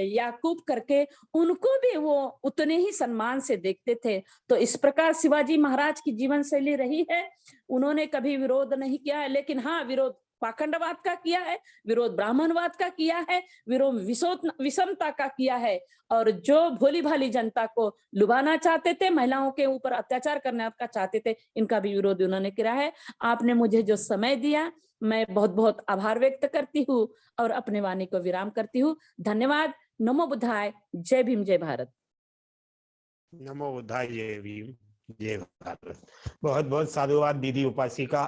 याकूब करके, उनको भी वो उतने ही सम्मान से देखते थे। तो इस प्रकार शिवाजी महाराज की जीवन शैली रही है। उन्होंने कभी विरोध नहीं किया है, लेकिन हाँ, विरोध पाखंडवाद का किया है, विरोध ब्राह्मणवाद का किया है, विरोध विषमता का किया है, और जो भोली भाली जनता को लुभाना चाहते थे, महिलाओं के ऊपर अत्याचार करने का चाहते थे, इनका भी विरोध उन्होंने किया है। आपने मुझे जो समय दिया, मैं बहुत बहुत आभार व्यक्त करती हूँ और अपने वाणी को विराम करती हूँ। धन्यवाद। नमो बुद्धाय। जय भीम, जय भारत। नमो बुद्धाय, जय भीम, जय भारत। बहुत बहुत साधुवाद दीदी उपासिका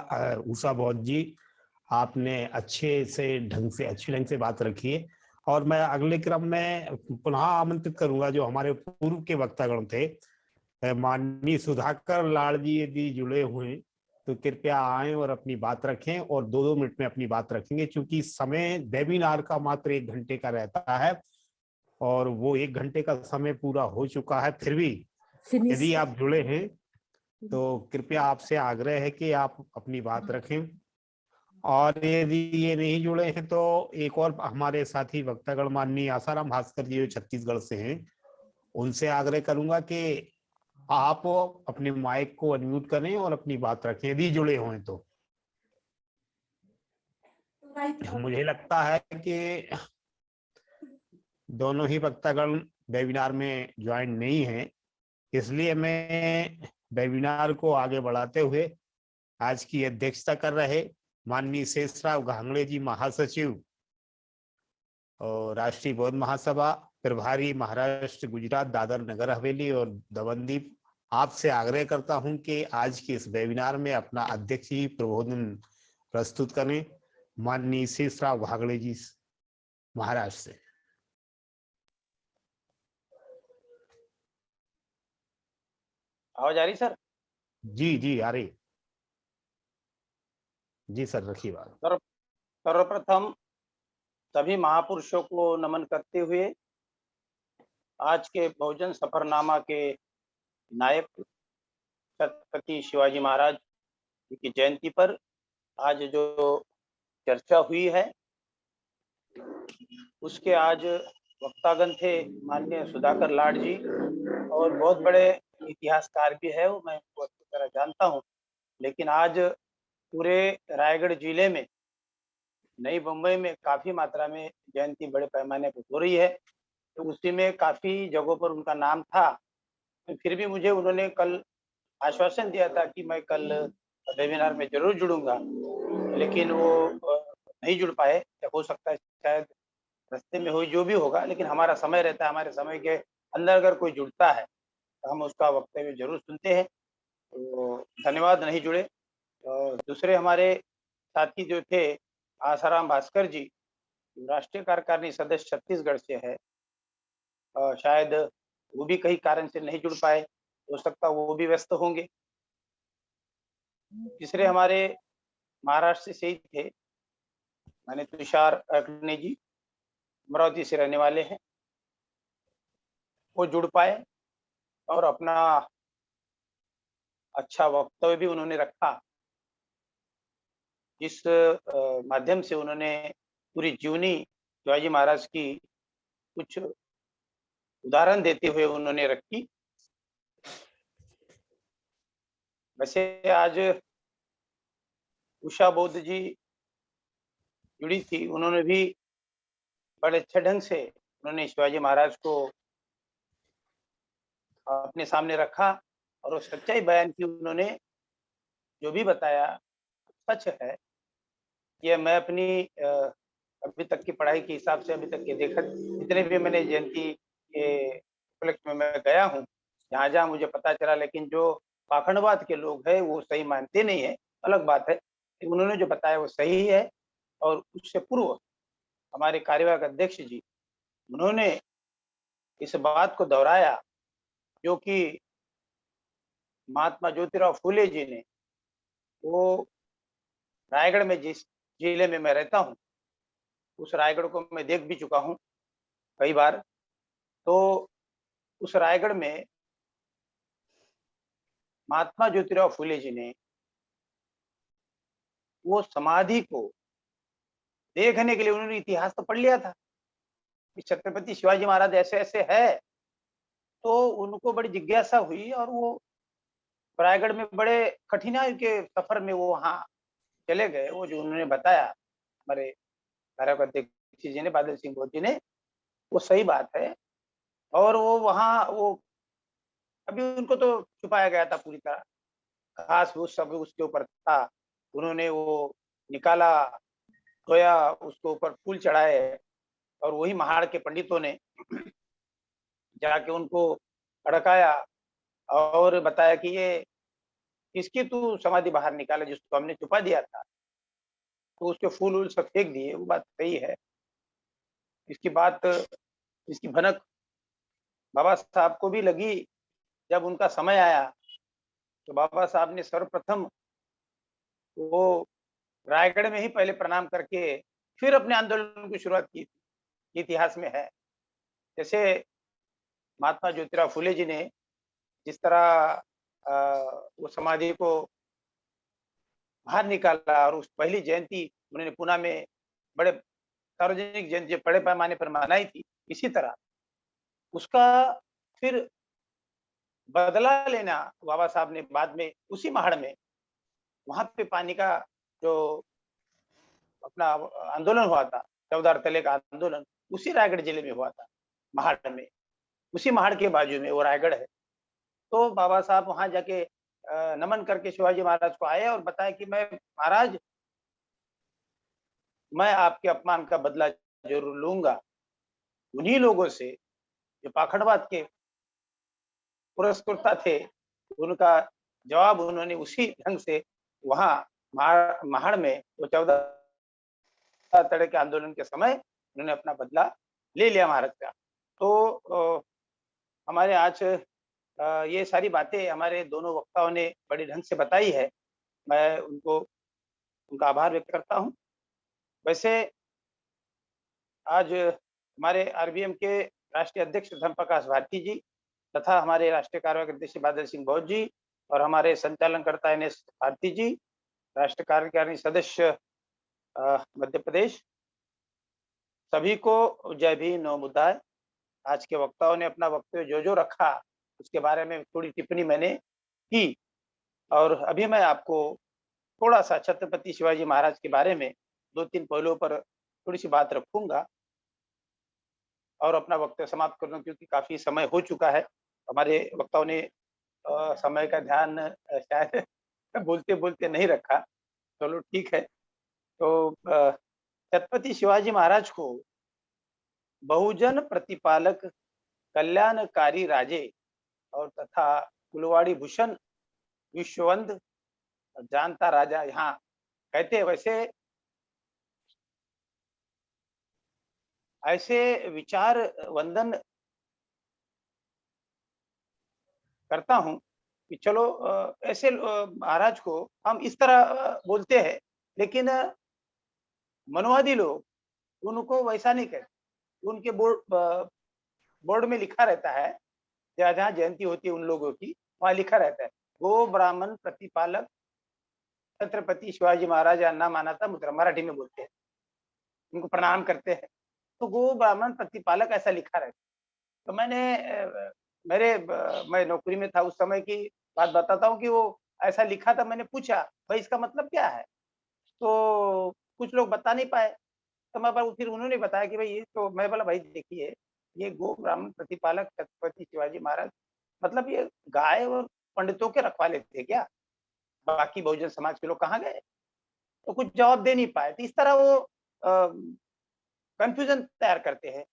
उषा बौद्ध जी, आपने अच्छे ढंग से बात रखी है। और मैं अगले क्रम में पुनः आमंत्रित करूंगा जो हमारे पूर्व के वक्तागण थे, माननीय सुधाकर लाड़ जी यदि जुड़े हुए तो कृपया आए और अपनी बात रखें, और 2-2 मिनट में अपनी बात रखेंगे, क्योंकि समय वेबिनार का मात्र 1 घंटे का रहता है और वो 1 घंटे का समय पूरा हो चुका है। फिर भी यदि आप जुड़े हैं तो कृपया आपसे आग्रह है कि आप अपनी बात रखें, और यदि ये नहीं जुड़े हैं तो एक और हमारे साथी वक्तागण माननीय आसाराम भास्कर जी जो छत्तीसगढ़ से हैं, उनसे आग्रह करूंगा कि आप अपने माइक को अनम्यूट करें और अपनी बात रखें यदि जुड़े हुए तो। मुझे लगता है कि दोनों ही वक्तागण वेबिनार में ज्वाइन नहीं है, इसलिए मैं वेबिनार को आगे बढ़ाते हुए आज की अध्यक्षता कर रहे माननीय शेषराव घांगड़े जी महासचिव और राष्ट्रीय बौद्ध महासभा प्रभारी महाराष्ट्र, गुजरात, दादर नगर हवेली और दमनदीप, आपसे आग्रह करता हूं कि आज के इस वेबिनार में अपना अध्यक्षीय प्रबोधन प्रस्तुत करें। माननीय शेषराव घांगड़े जी महाराष्ट्र से। आवाज आ रही सर? जी आ रही। जी सर, रखिए बात। सर्वप्रथम सभी महापुरुषों को नमन करते हुए आज के बहुजन सफरनामा के नायक छत्रपति शिवाजी महाराज की जयंती पर आज जो चर्चा हुई है उसके आज वक्तागण थे माननीय सुधाकर लाड़ जी, और बहुत बड़े इतिहासकार भी है, वो मैं उनको अच्छी तरह जानता हूँ। लेकिन आज पूरे रायगढ़ जिले में, नई मुंबई में काफी मात्रा में जयंती बड़े पैमाने पर हो रही है, तो उसी में काफी जगहों पर उनका नाम था। तो फिर भी मुझे उन्होंने कल आश्वासन दिया था कि मैं कल वेबिनार में जरूर जुड़ूंगा, लेकिन वो नहीं जुड़ पाए। हो सकता है शायद रास्ते में हो, जो भी होगा, लेकिन हमारा समय रहता है, हमारे समय के अंदर अगर कोई जुड़ता है तो हम उसका वक्तव्य जरूर सुनते हैं। तो धन्यवाद, नहीं जुड़े। और दूसरे हमारे साथी जो थे आसाराम भास्कर जी, राष्ट्रीय कार्यकारिणी सदस्य छत्तीसगढ़ से है, शायद वो भी कई कारण से नहीं जुड़ पाए, हो सकता वो भी व्यस्त होंगे। तीसरे हमारे महाराष्ट्र से ही थे माने तुषार अग्नि जी, अमरावती से रहने वाले हैं, वो जुड़ पाए और अपना अच्छा वक्तव्य भी उन्होंने रखा, जिस माध्यम से उन्होंने पूरी जीवनी शिवाजी महाराज की कुछ उदाहरण देते हुए उन्होंने रखी। वैसे आज उषा बौद्ध जी जुड़ी थी, उन्होंने भी बड़े अच्छे ढंग से उन्होंने शिवाजी महाराज को अपने सामने रखा और वो सच्चाई बयान की। उन्होंने जो भी बताया सच है। ये मैं अपनी अभी तक की पढ़ाई के हिसाब से, अभी तक के देखा जितने भी मैंने जयंती के उपलक्ष्य में मैं गया हूँ, जहाँ जहाँ मुझे पता चला, लेकिन जो पाखंडवाद के लोग हैं वो सही मानते नहीं है, अलग बात है। उन्होंने जो बताया वो सही है। और उससे पूर्व हमारे कार्यवाहक अध्यक्ष जी, उन्होंने इस बात को दोहराया जो कि महात्मा ज्योतिराव फूले जी ने, वो रायगढ़ में जिस जिले में मैं रहता हूँ, उस रायगढ़ को मैं देख भी चुका हूँ कई बार। तो उस रायगढ़ में महात्मा ज्योतिराव फूले जी ने वो समाधि को देखने के लिए उन्होंने इतिहास तो पढ़ लिया था कि छत्रपति शिवाजी महाराज ऐसे ऐसे है, तो उनको बड़ी जिज्ञासा हुई और वो रायगढ़ में बड़े कठिनाई के सफर में वो वहाँ चले गए। वो जो उन्होंने बताया हमारे कार्याध्यक्ष जी ने, बादल सिंह भोज जी ने, वो सही बात है। और वो वहाँ वो अभी उनको तो छुपाया गया था पूरी तरह, घास फूस सब उसके ऊपर था। उन्होंने वो निकाला, धोया, उसके ऊपर फूल चढ़ाए और वही महाड़ के पंडितों ने जाके उनको अड़काया और बताया कि ये इसकी तू समाधि बाहर निकाले जिसको हमने छुपा दिया था। तो उसके फूल वूल सब फेंक दिए। वो बात सही है। इसकी बात, इसकी भनक बाबा साहब को भी लगी। जब उनका समय आया तो बाबा साहब ने सर्वप्रथम वो रायगढ़ में ही पहले प्रणाम करके फिर अपने आंदोलन की शुरुआत की थी। इतिहास में है। जैसे महात्मा ज्योतिराव फुले जी ने जिस तरह वो समाधि को बाहर निकाला और उस पहली जयंती उन्होंने पुणे में बड़े सार्वजनिक जयंती बड़े पैमाने पर मनाई थी, इसी तरह उसका फिर बदला लेना बाबा साहब ने बाद में उसी महाड़ में, वहां पे पानी का जो अपना आंदोलन हुआ था, 14 तले का आंदोलन, उसी रायगढ़ जिले में हुआ था, महाड़ में। उसी महाड़ के बाजू में वो रायगढ़ है। तो बाबा साहब वहां जाके नमन करके शिवाजी महाराज को आए और बताया कि मैं महाराज, मैं आपके अपमान का बदला जरूर लूंगा। उन्हीं लोगों से जो पाखंडवाद के पुरस्कर्ता थे, उनका जवाब उन्होंने उसी ढंग से वहां महाड़ में वो 14 तड़े के आंदोलन के समय उन्होंने अपना बदला ले लिया महाराज का। तो हमारे आज ये सारी बातें हमारे दोनों वक्ताओं ने बड़ी ढंग से बताई है। मैं उनका आभार व्यक्त करता हूँ। वैसे आज हमारे आरबीएम के राष्ट्रीय अध्यक्ष धर्म प्रकाश भारती जी तथा हमारे राष्ट्रीय कार्याध्यक्ष बादल सिंह भौज जी और हमारे संचालनकर्ता एनएस भारती जी, राष्ट्रीय कार्यकारिणी सदस्य मध्य प्रदेश, सभी को जय भीम नमो बुद्धाय। आज के वक्ताओं ने अपना वक्तव्य जो रखा उसके बारे में थोड़ी टिप्पणी मैंने की और अभी मैं आपको थोड़ा सा छत्रपति शिवाजी महाराज के बारे में 2-3 पहलुओं पर थोड़ी सी बात रखूंगा और अपना वक्तव्य समाप्त कर दूं, क्योंकि काफी समय हो चुका है। हमारे वक्ताओं ने समय का ध्यान शायद बोलते बोलते नहीं रखा। चलो ठीक है। तो छत्रपति शिवाजी महाराज को बहुजन प्रतिपालक, कल्याणकारी राजे और तथा कुलवाड़ी भूषण, विश्ववंद, जानता राजा यहाँ कहते हैं। वैसे ऐसे विचार वंदन करता हूं कि चलो ऐसे महाराज को हम इस तरह बोलते हैं, लेकिन मनवादी लोग उनको वैसा नहीं कहते। उनके बोर्ड में लिखा रहता है, जहाँ जहाँ जयंती होती है उन लोगों की, वहां लिखा रहता है गो ब्राह्मण प्रतिपालक छत्रपति शिवाजी महाराज अन्ना मानाता मुद्रा, मराठी में बोलते हैं, उनको प्रणाम करते हैं। तो गो ब्राह्मण प्रतिपालक ऐसा लिखा रहता है। तो मैं नौकरी में था उस समय की बात बताता हूँ कि वो ऐसा लिखा था। मैंने पूछा भाई इसका मतलब क्या है, तो कुछ लोग बता नहीं पाए। तो मैं फिर उन्होंने बताया कि भाई ये तो, मैं बोला भाई देखिए, ये गो ब्राह्मण प्रतिपालक छत्रपति शिवाजी महाराज मतलब ये गाय और पंडितों के रखवाले थे क्या? बाकी बहुजन समाज के लोग कहाँ गए? तो कुछ जवाब दे नहीं पाए। तो इस तरह वो कंफ्यूजन तैयार करते हैं।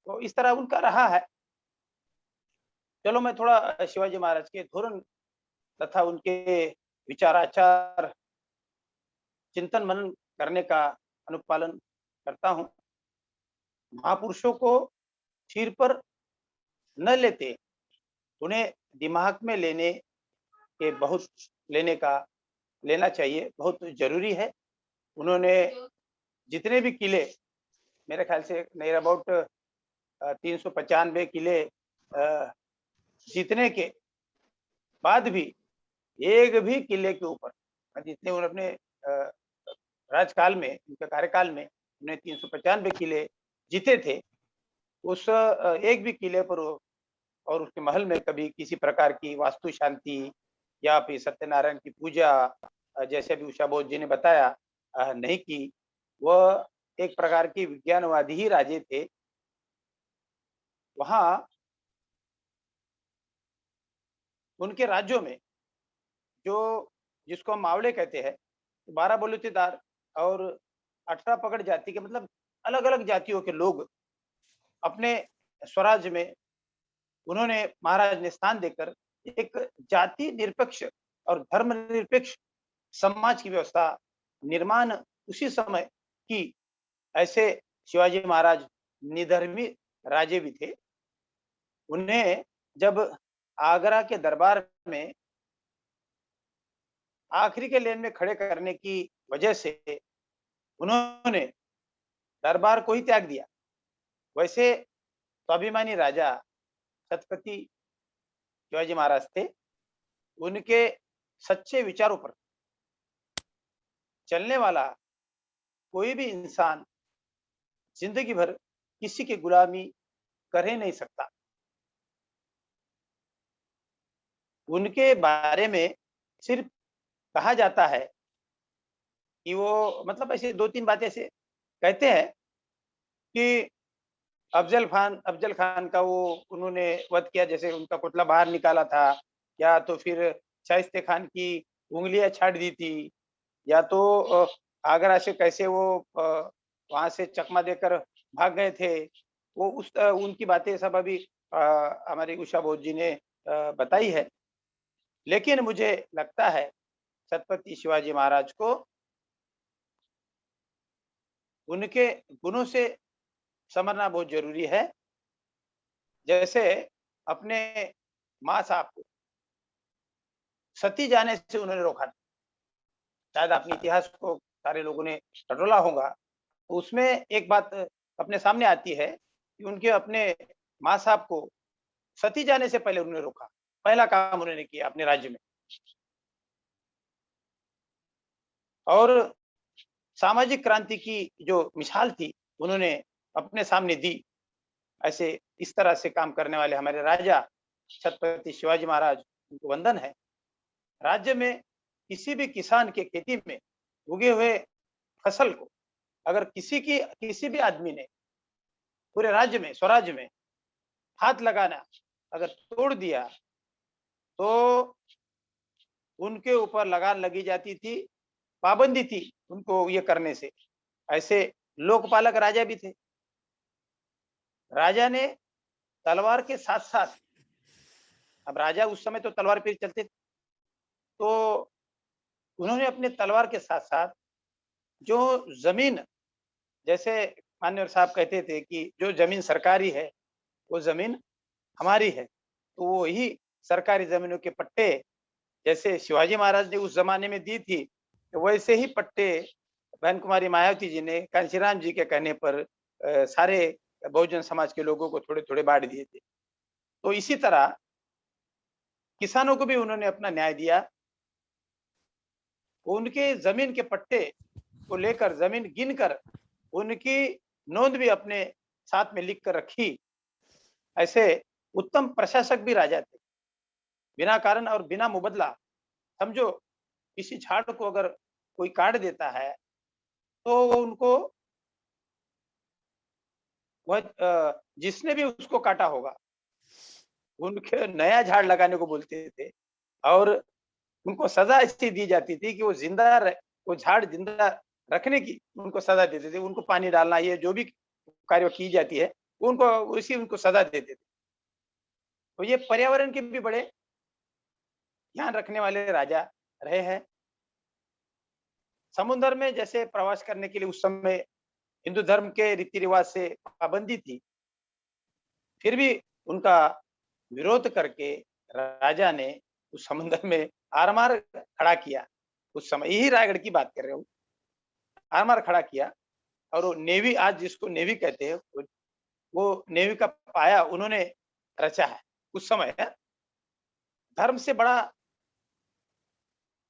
तो इस तरह उनका रहा है। चलो मैं थोड़ा शिवाजी महाराज के धोरण तथा उनके विचाराचार, चिंतन मनन करने का अनुपालन करता हूँ। महापुरुषों को सिर पर न लेते, उन्हें दिमाग में लेना चाहिए, बहुत जरूरी है। उन्होंने जितने भी किले, मेरे ख्याल से नियर अबाउट 395 किले जीतने के बाद भी एक भी किले के ऊपर जितने उन्होंने अपने राजकाल में, उनके कार्यकाल में उन्हें 395 किले जीते थे। उस एक भी किले पर और उसके महल में कभी किसी प्रकार की वास्तु शांति या फिर सत्यनारायण की पूजा जैसे अभी उषा बोस जी ने बताया नहीं की। वह एक प्रकार की विज्ञानवादी ही राजे थे। वहाँ उनके राज्यों में जो जिसको हम मावले कहते हैं, 12 बलूचीदार और 18 पगड़ जाति के मतलब अलग-अलग जातियों के लोग अपने स्वराज्य में उन्होंने महाराज ने स्थान देकर एक जाति निरपेक्ष और धर्म निरपेक्ष समाज की व्यवस्था निर्माण उसी समय की। ऐसे शिवाजी महाराज निधर्मी राजे भी थे। उन्हें जब आगरा के दरबार में आखिरी के लेन में खड़े करने की वजह से उन्होंने दरबार को ही त्याग दिया। वैसे स्वाभिमानी राजा छत्रपति शिवाजी महाराज थे। उनके सच्चे विचारों पर चलने वाला कोई भी इंसान जिंदगी भर किसी की गुलामी कर ही नहीं सकता। उनके बारे में सिर्फ कहा जाता है कि वो मतलब ऐसे 2-3 बातें ऐसे कहते हैं कि अफजल खान का वो उन्होंने वध किया, जैसे उनका पुतला बाहर निकाला था, या तो फिर शाइस्ते खान की उंगलियां छाट दी थी, या तो आगरा से कैसे वो वहां से चकमा देकर भाग गए थे। वो उनकी बातें सब अभी हमारी उषा बोस जी ने बताई है। लेकिन मुझे लगता है छत्रपति शिवाजी महाराज को उनके गुणों से समझना बहुत जरूरी है। जैसे अपने माँ साहब को सती जाने से उन्होंने रोका नहीं। शायद अपने इतिहास को सारे लोगों ने टटोला होगा, तो उसमें एक बात अपने सामने आती है कि उनके अपने माँ साहब को सती जाने से पहले उन्होंने रोका। पहला काम उन्होंने किया अपने राज्य में। और सामाजिक क्रांति की जो मिसाल थी उन्होंने अपने सामने दी। ऐसे इस तरह से काम करने वाले हमारे राजा छत्रपति शिवाजी महाराज, उनको वंदन है। राज्य में किसी भी किसान के खेती में उगे हुए फसल को अगर किसी भी आदमी ने पूरे राज्य में स्वराज्य में हाथ लगाना अगर तोड़ दिया तो उनके ऊपर लगान लगी जाती थी, पाबंदी थी उनको ये करने से। ऐसे लोकपालक राजा भी थे। राजा ने तलवार के साथ साथ, अब राजा उस समय तो तलवार पे चलते थे, तो उन्होंने अपने तलवार के साथ साथ जो जमीन, जैसे मान्यवर साहब कहते थे कि जो जमीन सरकारी है वो जमीन हमारी है, तो वो ही सरकारी जमीनों के पट्टे जैसे शिवाजी महाराज ने उस जमाने में दी थी, तो वैसे ही पट्टे बहन कुमारी मायावती जी ने कांशीराम जी के कहने पर सारे बहुजन समाज के लोगों को थोड़े थोड़े बांट दिए थे। तो इसी तरह किसानों को भी उन्होंने अपना न्याय दिया। उनके जमीन के पट्टे को लेकर, जमीन गिनकर उनकी नोंद भी अपने साथ में लिख कर रखी। ऐसे उत्तम प्रशासक भी राजा थे। बिना कारण और बिना मुबदला, समझो किसी झाड़ को अगर कोई काट देता है तो वो उनको वह जिसने भी उसको काटा होगा उनके नया झाड़ लगाने को बोलते थे, और उनको सजा ऐसी दी जाती थी कि वो झाड़ जिंदा रखने की उनको सजा देते थे। उनको पानी डालना, ये जो भी कार्य की जाती है उनको सजा देते थे। तो ये पर्यावरण के भी बड़े ध्यान रखने वाले राजा रहे हैं। समुद्र में जैसे प्रवास करने के लिए उस समय हिंदू धर्म के रीति रिवाज से पाबंदी थी, फिर भी उनका विरोध करके राजा ने उस समुद्र में आरमार खड़ा किया। उस समय यही रायगढ़ की बात कर रहे हूँ, आरमार खड़ा किया। और वो नेवी, आज जिसको नेवी कहते हैं, वो नेवी का पाया उन्होंने रचा है उस समय। धर्म से बड़ा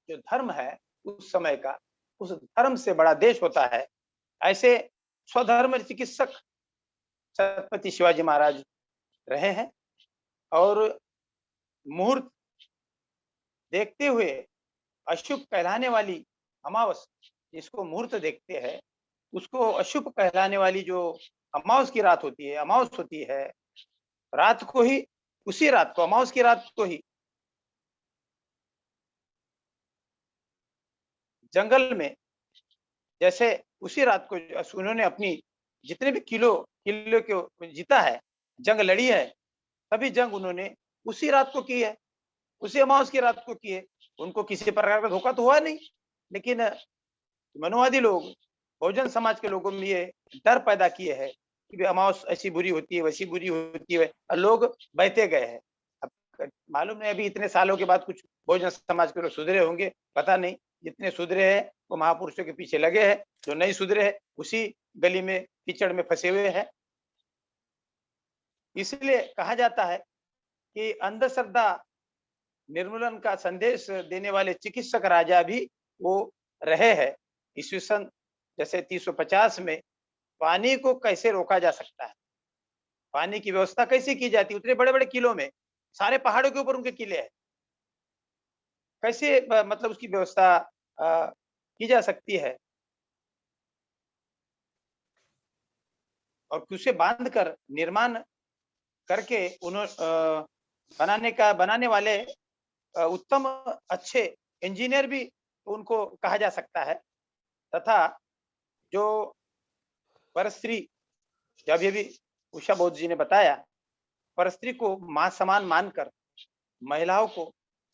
जो धर्म है उस समय का, उस धर्म से बड़ा देश होता है। ऐसे स्वधर्म चिकित्सक छत्रपति शिवाजी महाराज रहे हैं और मुहूर्त देखते हुए अशुभ कहलाने वाली अमावस, जिसको मुहूर्त देखते हैं उसको अशुभ कहलाने वाली जो अमावस की रात होती है, अमावस होती है, रात को ही, उसी रात को, अमावस की रात को ही जंगल में, जैसे उसी रात को उन्होंने अपनी जितने भी किलो को जीता है, जंग लड़ी है, सभी जंग उन्होंने उसी रात को की है, उसी अमावस की रात को की है। उनको किसी प्रकार का धोखा तो हुआ नहीं, लेकिन मनुवादी लोग, बहुजन समाज के लोगों में ये डर पैदा किए हैं कि अमावस ऐसी बुरी होती है, वैसी बुरी होती है, और लोग बहते गए हैं। अब मालूम नहीं अभी इतने सालों के बाद कुछ बहुजन समाज के लोग सुधरे होंगे, पता नहीं। जितने सुधरे हैं वो महापुरुषों के पीछे लगे हैं, जो नहीं सुधरे हैं उसी गली में कीचड़ में फंसे हुए हैं। इसलिए कहा जाता है कि अंधश्रद्धा निर्मूलन का संदेश देने वाले चिकित्सक राजा भी वो रहे हैं। ईस्वी सन जैसे 350 में पानी को कैसे रोका जा सकता है, पानी की व्यवस्था कैसे की जाती है, उतने बड़े बड़े किलों में, सारे पहाड़ों के ऊपर उनके किले हैं, कैसे मतलब उसकी व्यवस्था की जा सकती है, और उसे बांध कर निर्माण करके उन्होंने बनाने वाले उत्तम अच्छे इंजीनियर भी उनको कहा जा सकता है। तथा जो परस्त्री, जब ये भी उषा बोध जी ने बताया, परस्त्री को मां समान मानकर महिलाओं को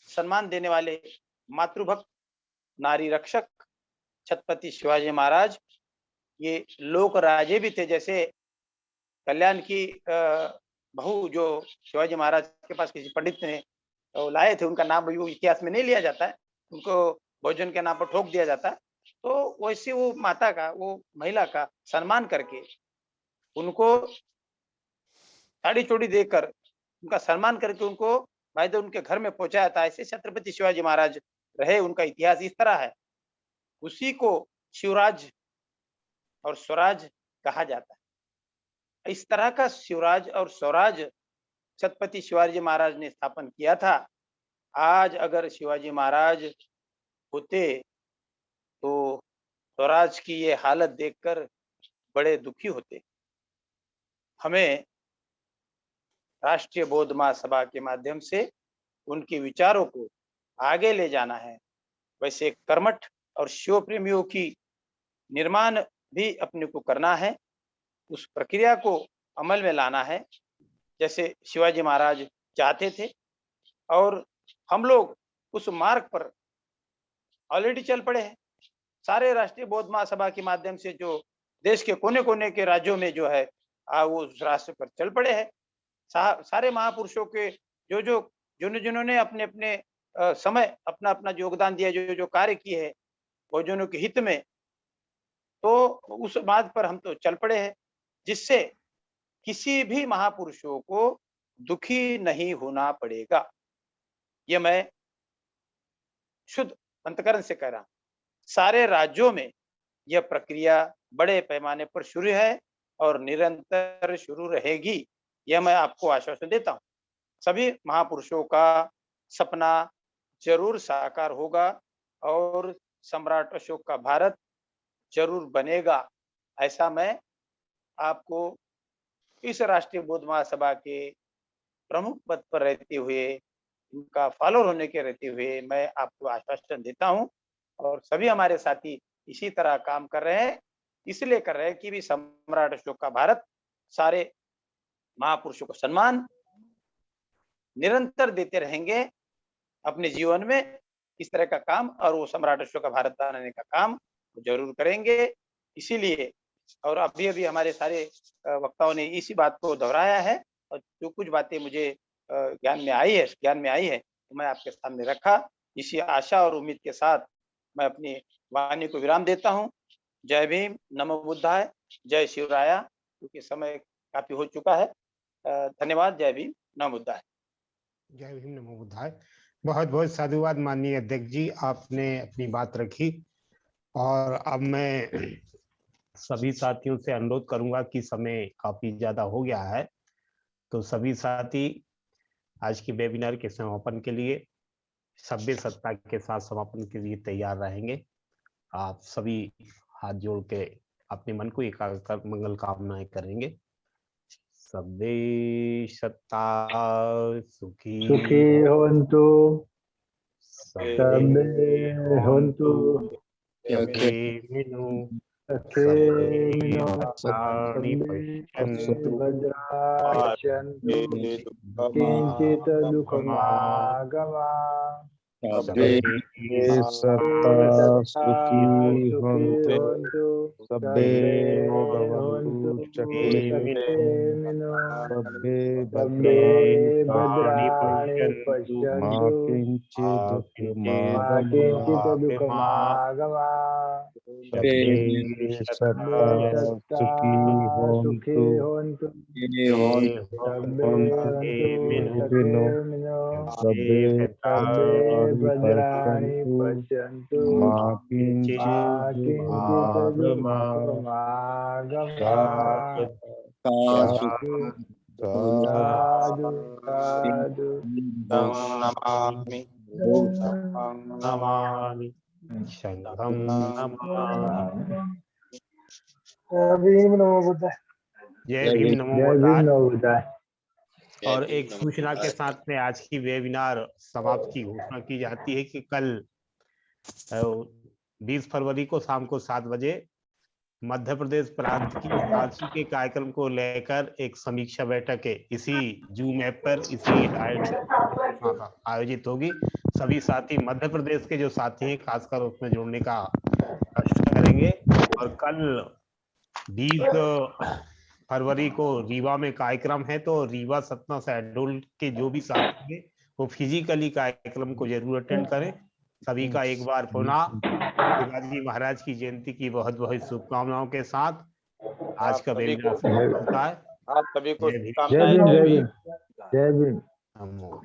सम्मान देने वाले मातृभक्त नारी रक्षक छत्रपति शिवाजी महाराज ये लोक राजे भी थे। जैसे कल्याण की बहू जो शिवाजी महाराज के पास किसी पंडित ने लाए थे, उनका नाम भी इतिहास में नहीं लिया जाता है, उनको भोजन के नाम पर ठोक दिया जाता है। तो वैसे वो माता का, वो महिला का सम्मान करके उनको साड़ी चोड़ी देकर उनका सम्मान करके उनको भाई उनके घर में पहुंचाया था। ऐसे छत्रपति शिवाजी महाराज रहे, उनका इतिहास इस तरह है। उसी को शिवराज और स्वराज कहा जाता है। इस तरह का शिवराज और स्वराज छत्रपति शिवाजी महाराज ने स्थापन किया था। आज अगर शिवाजी महाराज होते तो स्वराज की ये हालत देखकर बड़े दुखी होते। हमें राष्ट्रीय बौद्ध महासभा के माध्यम से उनके विचारों को आगे ले जाना है। वैसे कर्मठ और शिव प्रेमियों की निर्माण भी अपने को करना है, उस प्रक्रिया को अमल में लाना है जैसे शिवाजी महाराज चाहते थे, और हम लोग उस मार्ग पर ऑलरेडी चल पड़े हैं। सारे राष्ट्रीय बौद्ध महासभा के माध्यम से जो देश के कोने कोने के राज्यों में जो है वो उस रास्ते पर चल पड़े हैं। सारे महापुरुषों के जिन्होंने अपने अपने समय अपना अपना योगदान दिया, जो कार्य किए हैं बहुजनों के हित में, तो उस बात पर हम तो चल पड़े हैं, जिससे किसी भी महापुरुषों को दुखी नहीं होना पड़ेगा। ये मैं शुद्ध अंतकरण से कह रहा हूं। सारे राज्यों में यह प्रक्रिया बड़े पैमाने पर शुरू है और निरंतर शुरू रहेगी, यह मैं आपको आश्वासन देता हूं। सभी महापुरुषों का सपना जरूर साकार होगा और सम्राट अशोक का भारत जरूर बनेगा, ऐसा मैं आपको इस राष्ट्रीय बौद्ध महासभा के प्रमुख पद पर रहते हुए, उनका फॉलोअर होने के रहते हुए मैं आपको आश्वासन देता हूं। और सभी हमारे साथी इसी तरह काम कर रहे हैं, इसलिए कर रहे हैं कि भी सम्राट अशोक का भारत सारे महापुरुषों को सम्मान निरंतर देते रहेंगे अपने जीवन में इस तरह का काम, और वो सम्राट अशोक का भारत बनाने का काम जरूर करेंगे। इसीलिए और अभी हमारे सारे वक्ताओं ने इसी बात को दोहराया है, और जो कुछ बातें मुझे ज्ञान में आई है तो मैं आपके सामने रखा। इसी आशा और उम्मीद के साथ मैं अपनी वाणी को विराम देता हूँ। जय भीम, नमो बुद्धाय, जय शिवराया, क्योंकि समय काफी हो चुका है। धन्यवाद। जय भीम, नमो बुद्धाय। जय भीम, नमो बुद्धाय। बहुत बहुत साधुवाद माननीय अध्यक्ष जी, आपने अपनी बात रखी। और अब मैं सभी साथियों से अनुरोध करूंगा कि समय काफी ज्यादा हो गया है, तो सभी साथी आज की वेबिनार के समापन के लिए सभ्य सत्ता के साथ समापन के लिए तैयार रहेंगे। आप सभी हाथ जोड़ के अपने मन को एकाग्र कर मंगल कामनाएं करेंगे। सभ्य सत्ता सुखी होन्तु सभ्य होन्तु मिनु सखेमिनो भद्राणि पश्यन्तु भद्राश्यन्तु किञ्चित् दुःखमागमा सभ्ये सत्ता सुखी होन्तु सभ्ये होन्तु सखेमिनो सभ्ये भद्राणि पश्यन्तु पश्यन्तु मा किञ्चित् दुःखमागमा सभ्ये सत्ता सुखी होन्तु सभ्ये भद्राणि पश्यन्तु मा किञ्चित् दुःखमागमा साधु साधु नमामि नमामि शंखं नमामि। जय भीम नमो बुद्धाय। जय भीम नमो जय भीम बुद्धाय। नमो बुद्धाय। और एक सूचना के साथ में आज की वेबिनार समाप्त की घोषणा की जाती है कि कल 20 फरवरी को शाम को 7 बजे मध्य प्रदेश प्रांत की सांची के कार्यक्रम को लेकर एक समीक्षा बैठक है, इसी जूम ऐप पर इसी आयोजित होगी। सभी साथी मध्य प्रदेश के जो साथी हैं खासकर उसमें जुड़ने का कष्ट करेंगे। और कल 20 फरवरी को रीवा में कार्यक्रम है, तो रीवा सतना शहडोल के जो भी साथी हैं वो फिजिकली कार्यक्रम को जरूर अटेंड करें। सभी का एक बार पुनः शिवाजी महाराज की जयंती की बहुत बहुत शुभकामनाओं के साथ आज का वेबिनार समाप्त होता है। आप सभी को जय भीम। शुभकामनाएं। जय भीम। नमो